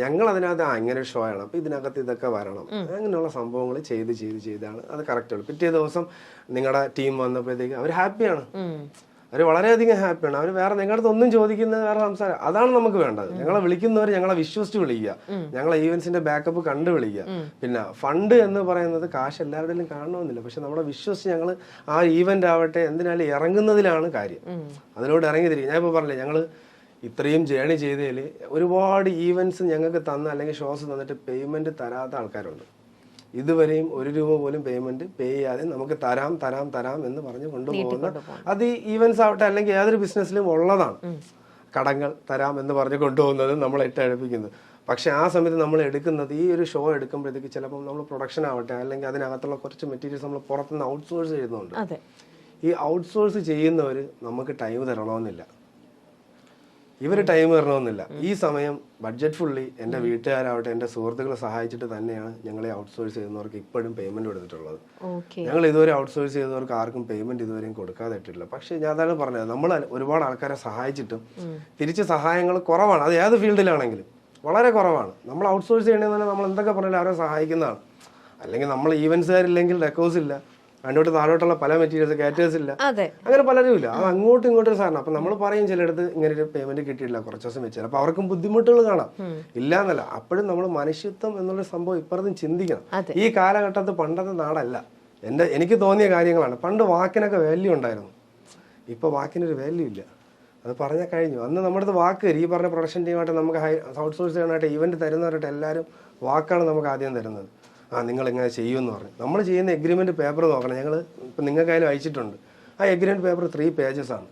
ഞങ്ങൾ അതിനകത്ത് ഇങ്ങനെ ഒരു ഷോ ആണ്, അപ്പൊ ഇതിനകത്ത് ഇതൊക്കെ വരണം, അങ്ങനെയുള്ള സംഭവങ്ങൾ ചെയ്താണ് അത് കറക്റ്റ് ഉള്ളു. പിറ്റേ ദിവസം നിങ്ങളുടെ ടീം വന്നപ്പോഴത്തേക്ക് അവർ ഹാപ്പിയാണ്. അവർ വളരെയധികം ഹാപ്പിയാണ്. അവർ വേറെ നിങ്ങളുടെ അടുത്ത് ഒന്നും ചോദിക്കുന്നത് വേറെ സംസാരം, അതാണ് നമുക്ക് വേണ്ടത്. ഞങ്ങളെ വിളിക്കുന്നവർ ഞങ്ങളെ വിശ്വസിച്ച് വിളിക്കുക, ഞങ്ങളെ ഈവൻസിന്റെ ബാക്കപ്പ് കണ്ടു വിളിക്കുക. പിന്നെ ഫണ്ട് എന്ന് പറയുന്നത് കാശ് എല്ലാവരുടെയും കാണണമെന്നില്ല, പക്ഷെ നമ്മളെ വിശ്വസിച്ച് ഞങ്ങൾ ആ ഈവന്റ് ആവട്ടെ എന്തിനാലും ഇറങ്ങുന്നതിലാണ് കാര്യം. അതിലോട്ട് ഇറങ്ങി തിരിക്കും. ഞാൻ ഇപ്പോൾ പറഞ്ഞില്ലേ, ഞങ്ങൾ ഇത്രയും ജേണി ചെയ്തതിൽ ഒരുപാട് ഈവൻസ് ഞങ്ങൾക്ക് തന്ന അല്ലെങ്കിൽ ഷോസ് തന്നിട്ട് പേയ്മെന്റ് തരാത്ത ആൾക്കാരുണ്ട്. ഇതുവരെയും 1 രൂപ പോലും പേയ്മെന്റ് പേ ചെയ്യാതെ നമുക്ക് തരാം എന്ന് പറഞ്ഞ് കൊണ്ടുപോകുന്ന, അത് ഈ ഈവൻസ് ആവട്ടെ അല്ലെങ്കിൽ ഏതൊരു ബിസിനസ്സിലും ഉള്ളതാണ്. കടങ്ങൾ തരാം എന്ന് പറഞ്ഞ് കൊണ്ടുപോകുന്നത് നമ്മളെ ഇട്ടഴിപ്പിക്കുന്നത്. പക്ഷെ ആ സമയത്ത് നമ്മൾ എടുക്കുന്നത് ഈ ഒരു ഷോ എടുക്കുമ്പോഴത്തേക്ക് ചിലപ്പോൾ നമ്മൾ പ്രൊഡക്ഷൻ ആവട്ടെ അല്ലെങ്കിൽ അതിനകത്തുള്ള കുറച്ച് മെറ്റീരിയൽസ് നമ്മൾ പുറത്തുനിന്ന് ഔട്ട്സോഴ്സ് ചെയ്യുന്നുണ്ട്. ഈ ഔട്ട്സോഴ്സ് ചെയ്യുന്നവർ നമുക്ക് ടൈം തരണമെന്നില്ല, ഇവർ ടൈം തരണമെന്നില്ല. ഈ സമയം ബഡ്ജറ്റ് ഫുള്ളി എൻ്റെ വീട്ടുകാരാവട്ടെ എൻ്റെ സുഹൃത്തുക്കളെ സഹായിച്ചിട്ട് തന്നെയാണ് ഞങ്ങളെ ഔട്ട്സോഴ്സ് ചെയ്യുന്നവർക്ക് ഇപ്പോഴും പേയ്മെന്റ് കൊടുത്തിട്ടുള്ളത്. ഞങ്ങൾ ഇതുവരെ ഔട്ട്സോഴ്സ് ചെയ്തവർക്ക് ആർക്കും പേയ്മെന്റ് ഇതുവരെയും കൊടുക്കാതെ ഇട്ടിട്ടില്ല. പക്ഷെ ഞാൻ അതാണ് പറഞ്ഞത്, നമ്മൾ ഒരുപാട് ആൾക്കാരെ സഹായിച്ചിട്ടും തിരിച്ച് സഹായങ്ങൾ കുറവാണ്. അത് ഏത് ഫീൽഡിലാണെങ്കിലും വളരെ കുറവാണ്. നമ്മൾ ഔട്ട്സോഴ്സ് ചെയ്യണമെന്ന് പറഞ്ഞാൽ നമ്മൾ എന്തൊക്കെ പറഞ്ഞാലും അവരെ സഹായിക്കുന്നതാണ്. അല്ലെങ്കിൽ നമ്മൾ ഈവൻസുകാരില്ലെങ്കിൽ റെക്കോർഡ്സ് ഇല്ല, അങ്ങോട്ട് താഴോട്ടുള്ള പല മെറ്റീരിയൽസ് കാറ്റേഴ്സ് ഇല്ല, അങ്ങനെ പലരും ഇല്ല. അത് അങ്ങോട്ടും ഇങ്ങോട്ടും സാധനം. അപ്പൊ നമ്മൾ പറയും ചിലയിടത്ത് ഇങ്ങനെ ഒരു പേയ്മെന്റ് കിട്ടിയിട്ടില്ല, കുറച്ച് ദിവസം വെച്ചാൽ അപ്പൊ അവർക്കും ബുദ്ധിമുട്ടുകൾ കാണാം, ഇല്ല എന്നല്ല. അപ്പോഴും നമ്മൾ മനുഷ്യത്വം എന്നുള്ള സംഭവം ഇപ്പുറത്തും ചിന്തിക്കണം. ഈ കാലഘട്ടത്തിൽ പണ്ടത്തെ നാടല്ല. എനിക്ക് തോന്നിയ കാര്യങ്ങളാണ്. പണ്ട് വാക്കിനൊക്കെ വാല്യൂ ഉണ്ടായിരുന്നു, ഇപ്പൊ വാക്കിനൊരു വാല്യൂ ഇല്ല. അത് പറഞ്ഞാൽ കഴിഞ്ഞു. അന്ന് നമ്മുടെ അടുത്ത് വാക്ക് ഈ പറഞ്ഞ പ്രൊഡക്ഷൻ ടീമായിട്ട് നമുക്ക് ഔട്ട്സോഴ്സ് ചെയ്യാനായിട്ട് ഇവന്റ് തരുന്നവരായിട്ട് എല്ലാവരും വാക്കാണ് നമുക്ക് ആദ്യം തരുന്നത്. നിങ്ങൾ ഇങ്ങനെ ചെയ്യുമെന്ന് പറഞ്ഞു. നമ്മൾ ചെയ്യുന്ന എഗ്രിമെന്റ് പേപ്പർ നോക്കണം. ഞങ്ങൾ ഇപ്പം നിങ്ങൾക്കായാലും അയച്ചിട്ടുണ്ട്. ആ എഗ്രിമെന്റ് പേപ്പർ 3 pages ആണ്.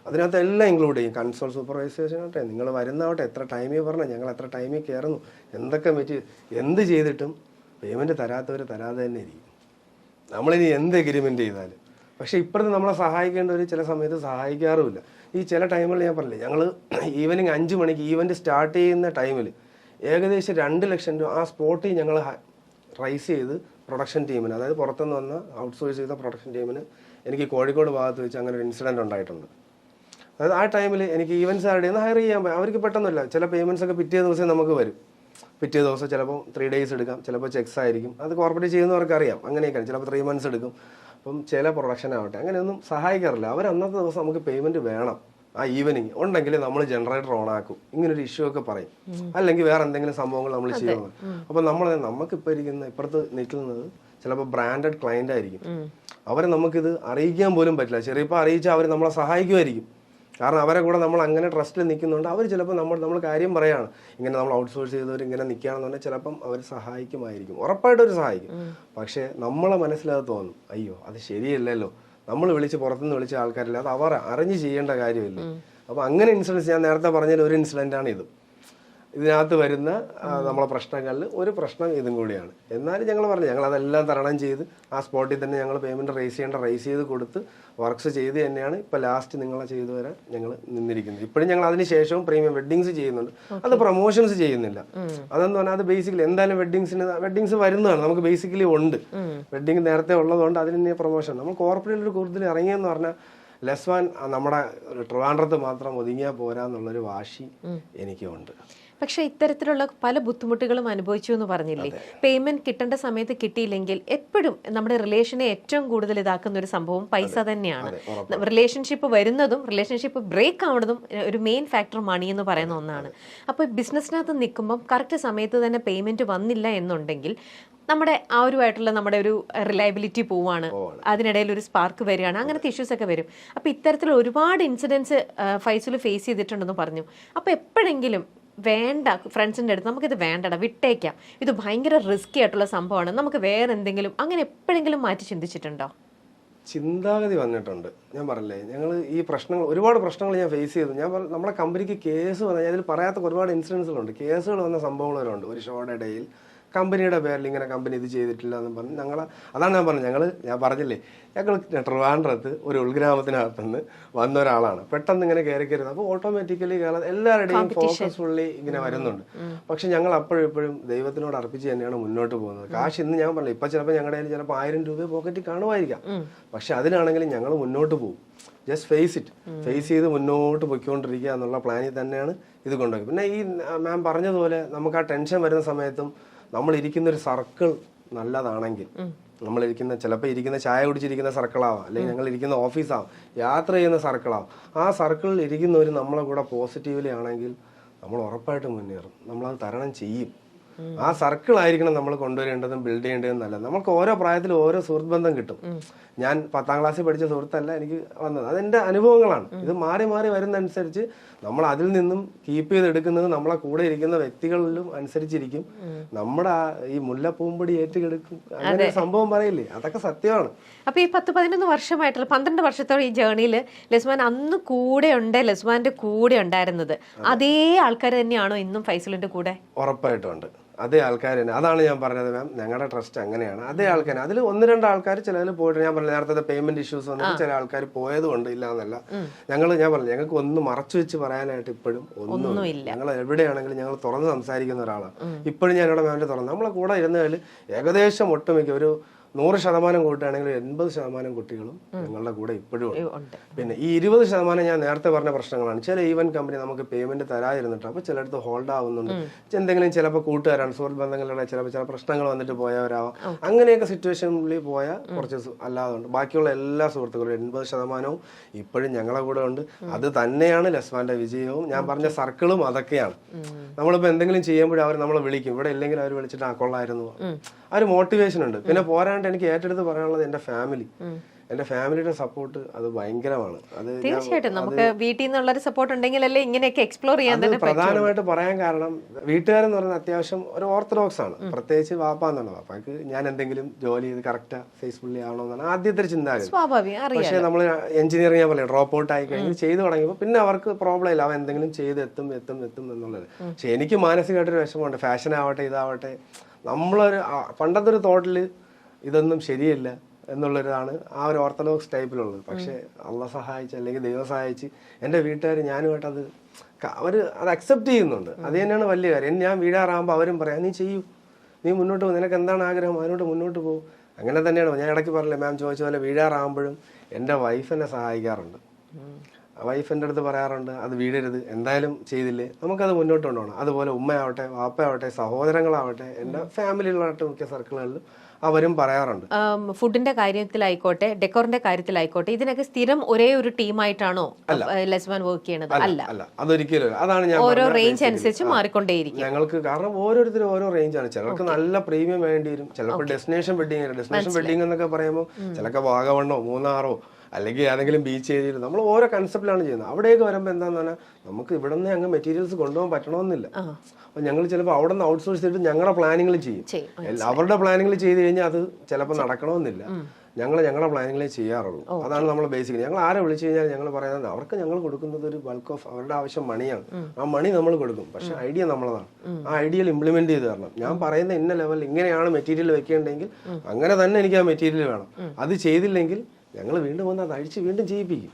അതിനകത്ത് എല്ലാം ഇൻക്ലൂഡ് ചെയ്യും. കൺസോൾ സൂപ്പർവൈസേഷൻ ആവട്ടെ, നിങ്ങൾ വരുന്നാവട്ടെ, എത്ര ടൈമിൽ പറഞ്ഞാൽ ഞങ്ങൾ എത്ര ടൈമിൽ കയറുന്നു, എന്തൊക്കെ എന്ത് ചെയ്തിട്ടും പേയ്മെന്റ് തരാത്തവർ തരാതെ തന്നെ ഇരിക്കും. നമ്മളിനി എന്ത് എഗ്രിമെന്റ് ചെയ്താലും. പക്ഷെ ഇപ്പുറത്ത് നമ്മളെ സഹായിക്കേണ്ടവർ ചില സമയത്ത് സഹായിക്കാറുമില്ല. ഈ ചില ടൈമുകളിൽ ഞാൻ പറഞ്ഞില്ലേ, ഞങ്ങൾ ഈവനിങ് 5 മണിക്ക് ഈവന്റ് സ്റ്റാർട്ട് ചെയ്യുന്ന ടൈമിൽ ഏകദേശം 2 ലക്ഷം രൂപ ആ സ്പോട്ടിൽ ഞങ്ങൾ റൈസ് ചെയ്ത് പ്രൊഡക്ഷൻ ടീമിന്, അതായത് പുറത്തുനിന്ന് വന്ന ഔട്ട്സോഴ്സ് ചെയ്ത പ്രൊഡക്ഷൻ ടീമിന് എനിക്ക് കോഴിക്കോട് ഭാഗത്ത് വെച്ച് അങ്ങനെ ഒരു ഇൻസിഡൻറ്റ് ഉണ്ടായിട്ടുണ്ട്. അതായത് ആ ടൈമിൽ എനിക്ക് ഈവൻസ് ആരുടെ നിന്ന് ഹയർ ചെയ്യാൻ അവർക്ക് പെട്ടെന്നില്ല. ചില പേയ്മെൻറ്റ്സ് ഒക്കെ പിറ്റേ ദിവസം നമുക്ക് വരും. പിറ്റേ ദിവസം ചിലപ്പോൾ 3 days എടുക്കാം, ചിലപ്പോൾ ചെക്സ് ആയിരിക്കും. അത് കോർപ്പറേറ്റ് ചെയ്യുന്നവർക്ക് അറിയാം, അങ്ങനെയൊക്കെയാണ്. ചിലപ്പോൾ 3 months എടുക്കും. അപ്പം ചില പ്രൊഡക്ഷൻ ആവട്ടെ അങ്ങനെയൊന്നും സഹായിക്കാറില്ല. അവർ അന്നത്തെ ദിവസം നമുക്ക് പേയ്മെൻറ്റ് വേണം. ആ ഈവനിങ് ഉണ്ടെങ്കിൽ നമ്മൾ ജനറേറ്റർ ഓൺ ആക്കും, ഇങ്ങനൊരു ഇഷ്യൂ ഒക്കെ പറയും. അല്ലെങ്കിൽ വേറെ എന്തെങ്കിലും സംഭവങ്ങൾ നമ്മൾ ചെയ്യുന്നത്. അപ്പൊ നമുക്കിപ്പോൾ ഇപ്പുറത്ത് നിൽക്കുന്നത് ചിലപ്പോൾ ബ്രാൻഡഡ് ക്ലയന്റ് ആയിരിക്കും. അവരെ നമുക്കിത് അറിയിക്കാൻ പോലും പറ്റില്ല. ചെറിയപ്പോൾ അറിയിച്ചാൽ അവർ നമ്മളെ സഹായിക്കുമായിരിക്കും. കാരണം അവരെ കൂടെ നമ്മൾ അങ്ങനെ ട്രസ്റ്റിൽ നിൽക്കുന്നുണ്ട്. അവർ ചിലപ്പോൾ നമ്മൾ കാര്യം പറയാണ്, ഇങ്ങനെ നമ്മൾ ഔട്ട്സോഴ്സ് ചെയ്തവർ ഇങ്ങനെ നിൽക്കുകയാണെന്ന് പറഞ്ഞാൽ ചിലപ്പം അവർ സഹായിക്കുമായിരിക്കും, ഉറപ്പായിട്ടും അവർ സഹായിക്കും. പക്ഷെ നമ്മളെ മനസ്സിലത് തോന്നും, അയ്യോ അത് ശരിയല്ലല്ലോ, നമ്മൾ പുറത്തുനിന്ന് വിളിച്ച ആൾക്കാരില്ല, അത് അവർ അറിഞ്ഞ് ചെയ്യേണ്ട കാര്യമില്ല. അപ്പൊ അങ്ങനെ ഇൻസിഡൻസ് ഞാൻ നേരത്തെ പറഞ്ഞതിൽ ഒരു ഇൻസിഡന്റ് ആണ് ഇത്. ഇതിനകത്ത് വരുന്ന നമ്മളെ പ്രശ്നങ്ങളിൽ ഒരു പ്രശ്നം ഇതും കൂടിയാണ്. എന്നാലും ഞങ്ങൾ പറഞ്ഞു, ഞങ്ങൾ അതെല്ലാം തരണം ചെയ്ത് ആ സ്പോട്ടിൽ തന്നെ ഞങ്ങൾ പേയ്മെന്റ് റൈസ് ചെയ്ത് കൊടുത്ത് വർക്ക്സ് ചെയ്ത് തന്നെയാണ് ഇപ്പൊ ലാസ്റ്റ് നിങ്ങളെ ചെയ്തു വരാൻ ഞങ്ങൾ നിന്നിരിക്കുന്നത്. ഇപ്പോഴും ഞങ്ങൾ അതിന് ശേഷവും പ്രീമിയം വെഡ്ഡിങ്സ് ചെയ്യുന്നുണ്ട്. അത് പ്രൊമോഷൻസ് ചെയ്യുന്നില്ല. അതെന്ന് പറഞ്ഞാൽ അത് ബേസിക്കലി എന്തായാലും വെഡ്ഡിങ്സ് വരുന്നതാണ്, നമുക്ക് ബേസിക്കലി ഉണ്ട്. വെഡ്ഡിങ് നേരത്തെ ഉള്ളതുകൊണ്ട് അതിന് പ്രൊമോഷൻ. നമ്മൾ കോർപ്പറേറ്റ് ഒരു കൂടുതൽ ഇറങ്ങിയെന്ന് പറഞ്ഞാൽ ലെസ്വാൻ നമ്മുടെ ട്രിവാൻഡ്രത്ത് മാത്രം ഒതുങ്ങിയാൽ പോരാന്നുള്ളൊരു വാശി എനിക്കുണ്ട്. പക്ഷെ ഇത്തരത്തിലുള്ള പല ബുദ്ധിമുട്ടുകളും അനുഭവിച്ചു എന്ന് പറഞ്ഞില്ലേ? പേയ്മെന്റ് കിട്ടേണ്ട സമയത്ത് കിട്ടിയില്ലെങ്കിൽ എപ്പോഴും നമ്മുടെ റിലേഷനെ ഏറ്റവും കൂടുതൽ ഇതാക്കുന്ന ഒരു സംഭവം പൈസ തന്നെയാണ്. റിലേഷൻഷിപ്പ് വരുന്നതും റിലേഷൻഷിപ്പ് ബ്രേക്ക് ആവുന്നതും ഒരു മെയിൻ ഫാക്ടർ മണി എന്ന് പറയുന്ന ഒന്നാണ്. അപ്പോൾ ബിസിനസ്സിനകത്ത് നിൽക്കുമ്പം കറക്റ്റ് സമയത്ത് തന്നെ പേയ്മെന്റ് വന്നില്ല എന്നുണ്ടെങ്കിൽ നമ്മുടെ ആരുമായിട്ടുള്ള നമ്മുടെ ഒരു റിലയബിലിറ്റി പോവാണ്, അതിനിടയിൽ ഒരു സ്പാർക്ക് വരികയാണ്, അങ്ങനത്തെ ഇഷ്യൂസ് ഒക്കെ വരും. അപ്പോൾ ഇത്തരത്തിൽ ഒരുപാട് ഇൻസിഡൻസ് ഫൈസൽ ഫേസ് ചെയ്തിട്ടുണ്ടെന്ന് പറഞ്ഞു. അപ്പോൾ എപ്പോഴെങ്കിലും വേണ്ട ഫ്രണ്ട്സിൻ്റെ അടുത്ത് നമുക്കിത് വേണ്ടടാ, വിട്ടേക്കാം, ഇത് ഭയങ്കര റിസ്കി ആയിട്ടുള്ള സംഭവമാണ്, നമുക്ക് വേറെ എന്തെങ്കിലും, അങ്ങനെ എപ്പോഴെങ്കിലും മാറ്റി ചിന്തിച്ചിട്ടുണ്ടോ? ചിന്താഗതി വന്നിട്ടുണ്ട്. ഞാൻ പറഞ്ഞില്ലേ, ഞങ്ങൾ ഈ ഒരുപാട് പ്രശ്നങ്ങൾ ഞാൻ ഫേസ് ചെയ്തു. നമ്മുടെ കമ്പനിക്ക് കേസ് വന്ന, അതിൽ പറയാത്ത ഒരുപാട് ഇൻസിഡൻസുകളുണ്ട്. കേസുകൾ വന്ന സംഭവങ്ങളുണ്ട്. ഒരു ഷോയുടെ ഇടയിൽ കമ്പനിയുടെ പേരിൽ ഇങ്ങനെ കമ്പനി ഇത് ചെയ്തിട്ടില്ല എന്ന് പറഞ്ഞ് അതാണ് ഞാൻ പറഞ്ഞത്. ഞാൻ പറഞ്ഞില്ലേ, ഞങ്ങൾ ട്രിവാൻഡ്രത്ത് ഒരു ഉൾഗ്രാമത്തിനകത്തുനിന്ന് വന്ന ഒരാളാണ്. പെട്ടെന്ന് ഇങ്ങനെ കയറുന്നത്. അപ്പോൾ ഓട്ടോമാറ്റിക്കലി എല്ലാവരുടെയും ഫോക്കസ് ഫുള്ളി ഇങ്ങനെ വരുന്നുണ്ട്. പക്ഷെ ഞങ്ങൾ അപ്പോഴും ദൈവത്തിനോട് അർപ്പിച്ച് തന്നെയാണ് മുന്നോട്ട് പോകുന്നത്. കാശ് ഇന്ന് ഞാൻ പറഞ്ഞില്ല, ഇപ്പൊ ചിലപ്പോൾ ഞങ്ങളുടെ കയ്യിൽ ചിലപ്പോൾ 1000 രൂപ പോക്കറ്റിൽ കാണുമായിരിക്കാം. പക്ഷെ അതിനാണെങ്കിലും ഞങ്ങൾ മുന്നോട്ട് പോകും. ജസ്റ്റ് ഫേസ് ചെയ്ത് മുന്നോട്ട് പൊയ്ക്കൊണ്ടിരിക്കുക എന്നുള്ള പ്ലാനിൽ തന്നെയാണ് ഇത് കൊണ്ടുപോയി. പിന്നെ ഈ മാം പറഞ്ഞതുപോലെ നമുക്ക് ആ ടെൻഷൻ വരുന്ന സമയത്തും നമ്മൾ ഇരിക്കുന്ന ഒരു സർക്കിൾ നല്ലതാണെങ്കിൽ നമ്മളിരിക്കുന്ന ചിലപ്പോൾ ഇരിക്കുന്ന ചായ കുടിച്ചിരിക്കുന്ന സർക്കിളാവാം, അല്ലെങ്കിൽ ഞങ്ങൾ ഇരിക്കുന്ന ഓഫീസാവാം, യാത്ര ചെയ്യുന്ന സർക്കിളാവാം. ആ സർക്കിളിൽ ഇരിക്കുന്നവർ നമ്മളെ കൂടെ പോസിറ്റീവ്ലി ആണെങ്കിൽ നമ്മൾ ഉറപ്പായിട്ട് മുന്നേറും, നമ്മളത് തരണം ചെയ്യും. ആ സർക്കിൾ ആയിരിക്കണം നമ്മൾ കൊണ്ടുവരേണ്ടതും ബിൽഡ് ചെയ്യേണ്ടതും നല്ല. നമുക്ക് ഓരോ പ്രായത്തിൽ ഓരോ സുഹൃത്ത് ബന്ധം കിട്ടും. ഞാൻ 10ാം ക്ലാസ്സിൽ പഠിച്ച സുഹൃത്തല്ല എനിക്ക് വന്നത്, അതെന്റെ അനുഭവങ്ങളാണ്. ഇത് മാറി മാറി വരുന്നതനുസരിച്ച് നമ്മൾ അതിൽ നിന്നും കീപ്പ് ചെയ്തെടുക്കുന്നത് നമ്മളെ കൂടെ ഇരിക്കുന്ന വ്യക്തികളിലും അനുസരിച്ചിരിക്കും. നമ്മുടെ ഈ മുല്ലപ്പൂമ്പൊടി ഏറ്റുകിടക്കും അങ്ങനെ ഒരു സംഭവം പറയില്ലേ, അതൊക്കെ സത്യമാണ്. അപ്പൊ ഈ 10-11 വർഷമായിട്ടുള്ള 12 വർഷത്തോളം ഈ ജേർണിയിൽ ലസ്മാൻ അന്ന് കൂടെ ഉണ്ട്, ലസ്മാന്റെ കൂടെ ഉണ്ടായിരുന്നത് അതേ ആൾക്കാർ തന്നെയാണോ ഇന്നും ഫൈസലിന്റെ കൂടെ? ഉറപ്പായിട്ടും ഉണ്ട്, അതേ ആൾക്കാർ തന്നെ. അതാണ് ഞാൻ പറഞ്ഞത് മാം, ഞങ്ങളുടെ ട്രസ്റ്റ് അങ്ങനെയാണ്. അതേ ആൾക്കാർ, അതിൽ 1-2 ആൾക്കാർ ചിലതിൽ പോയിട്ട്, ഞാൻ പറഞ്ഞ നേരത്തെ പേയ്മെന്റ് ഇഷ്യൂസ് വന്നിട്ട് ചില ആൾക്കാർ പോയത് കൊണ്ട് ഇല്ല എന്നല്ല. ഞാൻ പറഞ്ഞു ഞങ്ങൾക്ക് ഒന്നും മറച്ചു വെച്ച് പറയാനായിട്ട് ഇപ്പോഴും ഒന്നുമില്ല. ഞങ്ങൾ എവിടെയാണെങ്കിലും ഞങ്ങൾ തുറന്ന് സംസാരിക്കുന്ന ഒരാളാണ്. ഇപ്പോഴും ഞാൻ ഇവിടെ മാമിന്റെ തുറന്ന് നമ്മളെ കൂടെ ഇരുന്നതിൽ ഏകദേശം ഒട്ടുമിക്ക ഒരു 100% കൂട്ടുകയാണെങ്കിൽ 80% കുട്ടികളും ഞങ്ങളുടെ കൂടെ ഇപ്പോഴും ഉണ്ട്. പിന്നെ ഈ 20% ഞാൻ നേരത്തെ പറഞ്ഞ പ്രശ്നങ്ങളാണ്. ചില ഈവന്റ് കമ്പനി നമുക്ക് പേയ്മെന്റ് തരാതിരുന്നിട്ട് അപ്പോൾ ചിലടത്ത് ഹോൾഡ് ആവുന്നുണ്ട്. എന്തെങ്കിലും ചിലപ്പോൾ കൂട്ടുകാരാണ്, സുഹൃത്ത് ബന്ധങ്ങളുടെ ചില പ്രശ്നങ്ങൾ വന്നിട്ട് പോയവരാവാം. അങ്ങനെയൊക്കെ സിറ്റുവേഷനിൽ പോയാൽ കുറച്ച് അല്ലാതെ ഉണ്ട്. ബാക്കിയുള്ള എല്ലാ സുഹൃത്തുക്കളും 80% ഇപ്പോഴും ഞങ്ങളെ കൂടെ ഉണ്ട്. അത് തന്നെയാണ് ലസ്മാന്റെ വിജയവും. ഞാൻ പറഞ്ഞ സർക്കിളും അതൊക്കെയാണ്. നമ്മളിപ്പോൾ എന്തെങ്കിലും ചെയ്യുമ്പോഴും അവർ നമ്മളെ വിളിക്കും, ഇവിടെ ഇല്ലെങ്കിൽ അവർ വിളിച്ചിട്ട് ആ കൊള്ളായിരുന്നു, ആ ഒരു മോട്ടിവേഷൻ ഉണ്ട്. പിന്നെ പോരാണ്ട് എനിക്ക് ഏറ്റെടുത്ത് പറയാനുള്ളത് എന്റെ ഫാമിലി, എന്റെ ഫാമിലിയുടെ സപ്പോർട്ട് അത് ഭയങ്കരമാണ്. അത് തീർച്ചയായിട്ടും നമുക്ക് വീട്ടിൽ നിന്നുള്ളൊരു സപ്പോർട്ട് ഉണ്ടെങ്കിലല്ലേ ഇങ്ങനെയൊക്കെ എക്സ്പ്ലോർ ചെയ്യാൻ തന്നെ പ്രധാനമായിട്ട് പറയാൻ കാരണം, വീട്ടുകാരെന്ന് പറയുന്നത് അത്യാവശ്യം ഒരു ഓർത്തഡോക്സ് ആണ്. പ്രത്യേകിച്ച് വാപ്പ എന്നുള്ളത്, വാപ്പാക്ക് ഞാൻ എന്തെങ്കിലും ജോലി ചെയ്ത് കറക്റ്റ് ഫേസ്ബുള്ളി ആണോ എന്നാണ് ആദ്യത്തെ ചിന്താഗതി. പക്ഷെ നമ്മൾ എഞ്ചിനീയറിംഗ് ഞാൻ പറയാം ഡ്രോപ്പ് ഔട്ട് ആയി കഴിഞ്ഞ് ചെയ്തു തുടങ്ങിയപ്പോൾ പിന്നെ അവർക്ക് പ്രോബ്ലം ഇല്ല, അവൻ എന്തെങ്കിലും ചെയ്ത് എത്തും എന്നുള്ളത്. പക്ഷെ എനിക്ക് മാനസികമായിട്ടൊരു വിഷമമുണ്ട്. ഫാഷൻ ആവട്ടെ ഇതാവട്ടെ, നമ്മളൊരു പണ്ടത്തെ ഒരു തോട്ടിൽ ഇതൊന്നും ശരിയല്ല എന്നുള്ളൊരിതാണ് ആ ഒരു ഓർത്തഡോക്സ് ടൈപ്പിലുള്ളത്. പക്ഷെ അള്ള സഹായിച്ച് അല്ലെങ്കിൽ ദൈവം സഹായിച്ച് എൻ്റെ വീട്ടുകാർ ഞാനുമായിട്ട് അവർ അത് അക്സെപ്റ്റ് ചെയ്യുന്നുണ്ട്. അത് തന്നെയാണ് വലിയ കാര്യം. ഞാൻ വീഴാറാകുമ്പോൾ അവരും പറയാം നീ ചെയ്യൂ, നീ മുന്നോട്ട് പോകും, നിനക്ക് എന്താണ് ആഗ്രഹം അതിനോട്ട് മുന്നോട്ട് പോകും. അങ്ങനെ തന്നെയാണ്. ഞാൻ ഇടയ്ക്ക് പറഞ്ഞില്ലേ മാം ചോദിച്ച പോലെ, വീഴാറാകുമ്പോഴും എൻ്റെ വൈഫ് എന്നെ സഹായിക്കാറുണ്ട്. വൈഫ് എൻ്റെ അടുത്ത് പറയാറുണ്ട് അത് വീഴരുത്, എന്തായാലും ചെയ്തില്ലേ നമുക്കത് മുന്നോട്ട് കൊണ്ടുപോകണം. അതുപോലെ ഉമ്മയാവട്ടെ വാപ്പയാവട്ടെ സഹോദരങ്ങളാവട്ടെ എൻ്റെ ഫാമിലിയിലാവട്ടെ മിക്ക സർക്കിളുകളിലും അവരും പറയാറുണ്ട്. ഫുഡിന്റെ കാര്യത്തിലായിക്കോട്ടെ ഡെക്കോറിന്റെ കാര്യത്തിലായിക്കോട്ടെ, ഇതിനൊക്കെ സ്ഥിരം ഒരേ ഒരു ടീമായിട്ടാണോ ലസ്മാൻ വർക്ക് ചെയ്യണത്? അല്ല, അതൊരിക്കലും. അതാണ് ഞാൻ ഓരോ റേഞ്ച് അനുസരിച്ച് മാറിക്കൊണ്ടേയിരിക്കും ഞങ്ങൾക്ക്. കാരണം ഓരോരുത്തരും ഓരോ റേഞ്ചാണ്. ചിലർക്ക് നല്ല പ്രീമിയം വേണ്ടി വരും, ചിലപ്പോൾ ഡെസ്റ്റിനേഷൻ വെഡിങ് എന്നൊക്കെ പറയുമ്പോൾ ചിലക്ക് വാഗമണ്ണോ മൂന്നാറോ അല്ലെങ്കിൽ ഏതെങ്കിലും ബീച്ച് ഏരിയയിൽ നമ്മൾ ഓരോ കൺസെപ്റ്റിലാണ് ചെയ്യുന്നത്. അവിടെയൊക്കെ വരുമ്പോൾ എന്താന്ന് പറഞ്ഞാൽ നമുക്ക് ഇവിടെ നിന്ന് അങ്ങ് മെറ്റീരിയൽസ് കൊണ്ടുപോകാൻ പറ്റണമെന്നില്ല. അപ്പൊ ഞങ്ങൾ ചിലപ്പോൾ അവിടെ നിന്ന് ഔട്ട്സോഴ്സ് ചെയ്തിട്ട് ഞങ്ങളുടെ പ്ലാനിങ്ങൾ ചെയ്യും. അവരുടെ പ്ലാനിങ്ങൾ ചെയ്ത് കഴിഞ്ഞാൽ അത് ചിലപ്പോൾ നടക്കണമെന്നില്ല. ഞങ്ങളുടെ പ്ലാനിങ്ങളെ ചെയ്യാറുള്ളൂ. അതാണ് നമ്മൾ ബേസിക്കലി. ഞങ്ങൾ ആരെ വിളിച്ചു കഴിഞ്ഞാൽ ഞങ്ങൾ പറയുന്നത് അവർക്ക് ഞങ്ങൾ കൊടുക്കുന്നത് ഒരു ബൾക്ക് ഓഫ് അവരുടെ ആവശ്യം മണിയാണ്. ആ മണി നമ്മൾ കൊടുക്കും, പക്ഷെ ഐഡിയ നമ്മളതാണ്. ആ ഐഡിയയിൽ ഇംപ്ലിമെന്റ് ചെയ്ത് തരണം. ഞാൻ പറയുന്ന ഇന്ന ലെവലിൽ ഇങ്ങനെയാണ് മെറ്റീരിയൽ വെക്കേണ്ടെങ്കിൽ അങ്ങനെ തന്നെ എനിക്ക് ആ മെറ്റീരിയൽ വേണം. അത് ചെയ്തില്ലെങ്കിൽ ഞങ്ങൾ വീണ്ടും വന്ന് അത് അഴിച്ച് വീണ്ടും ചെയ്യിപ്പിക്കും.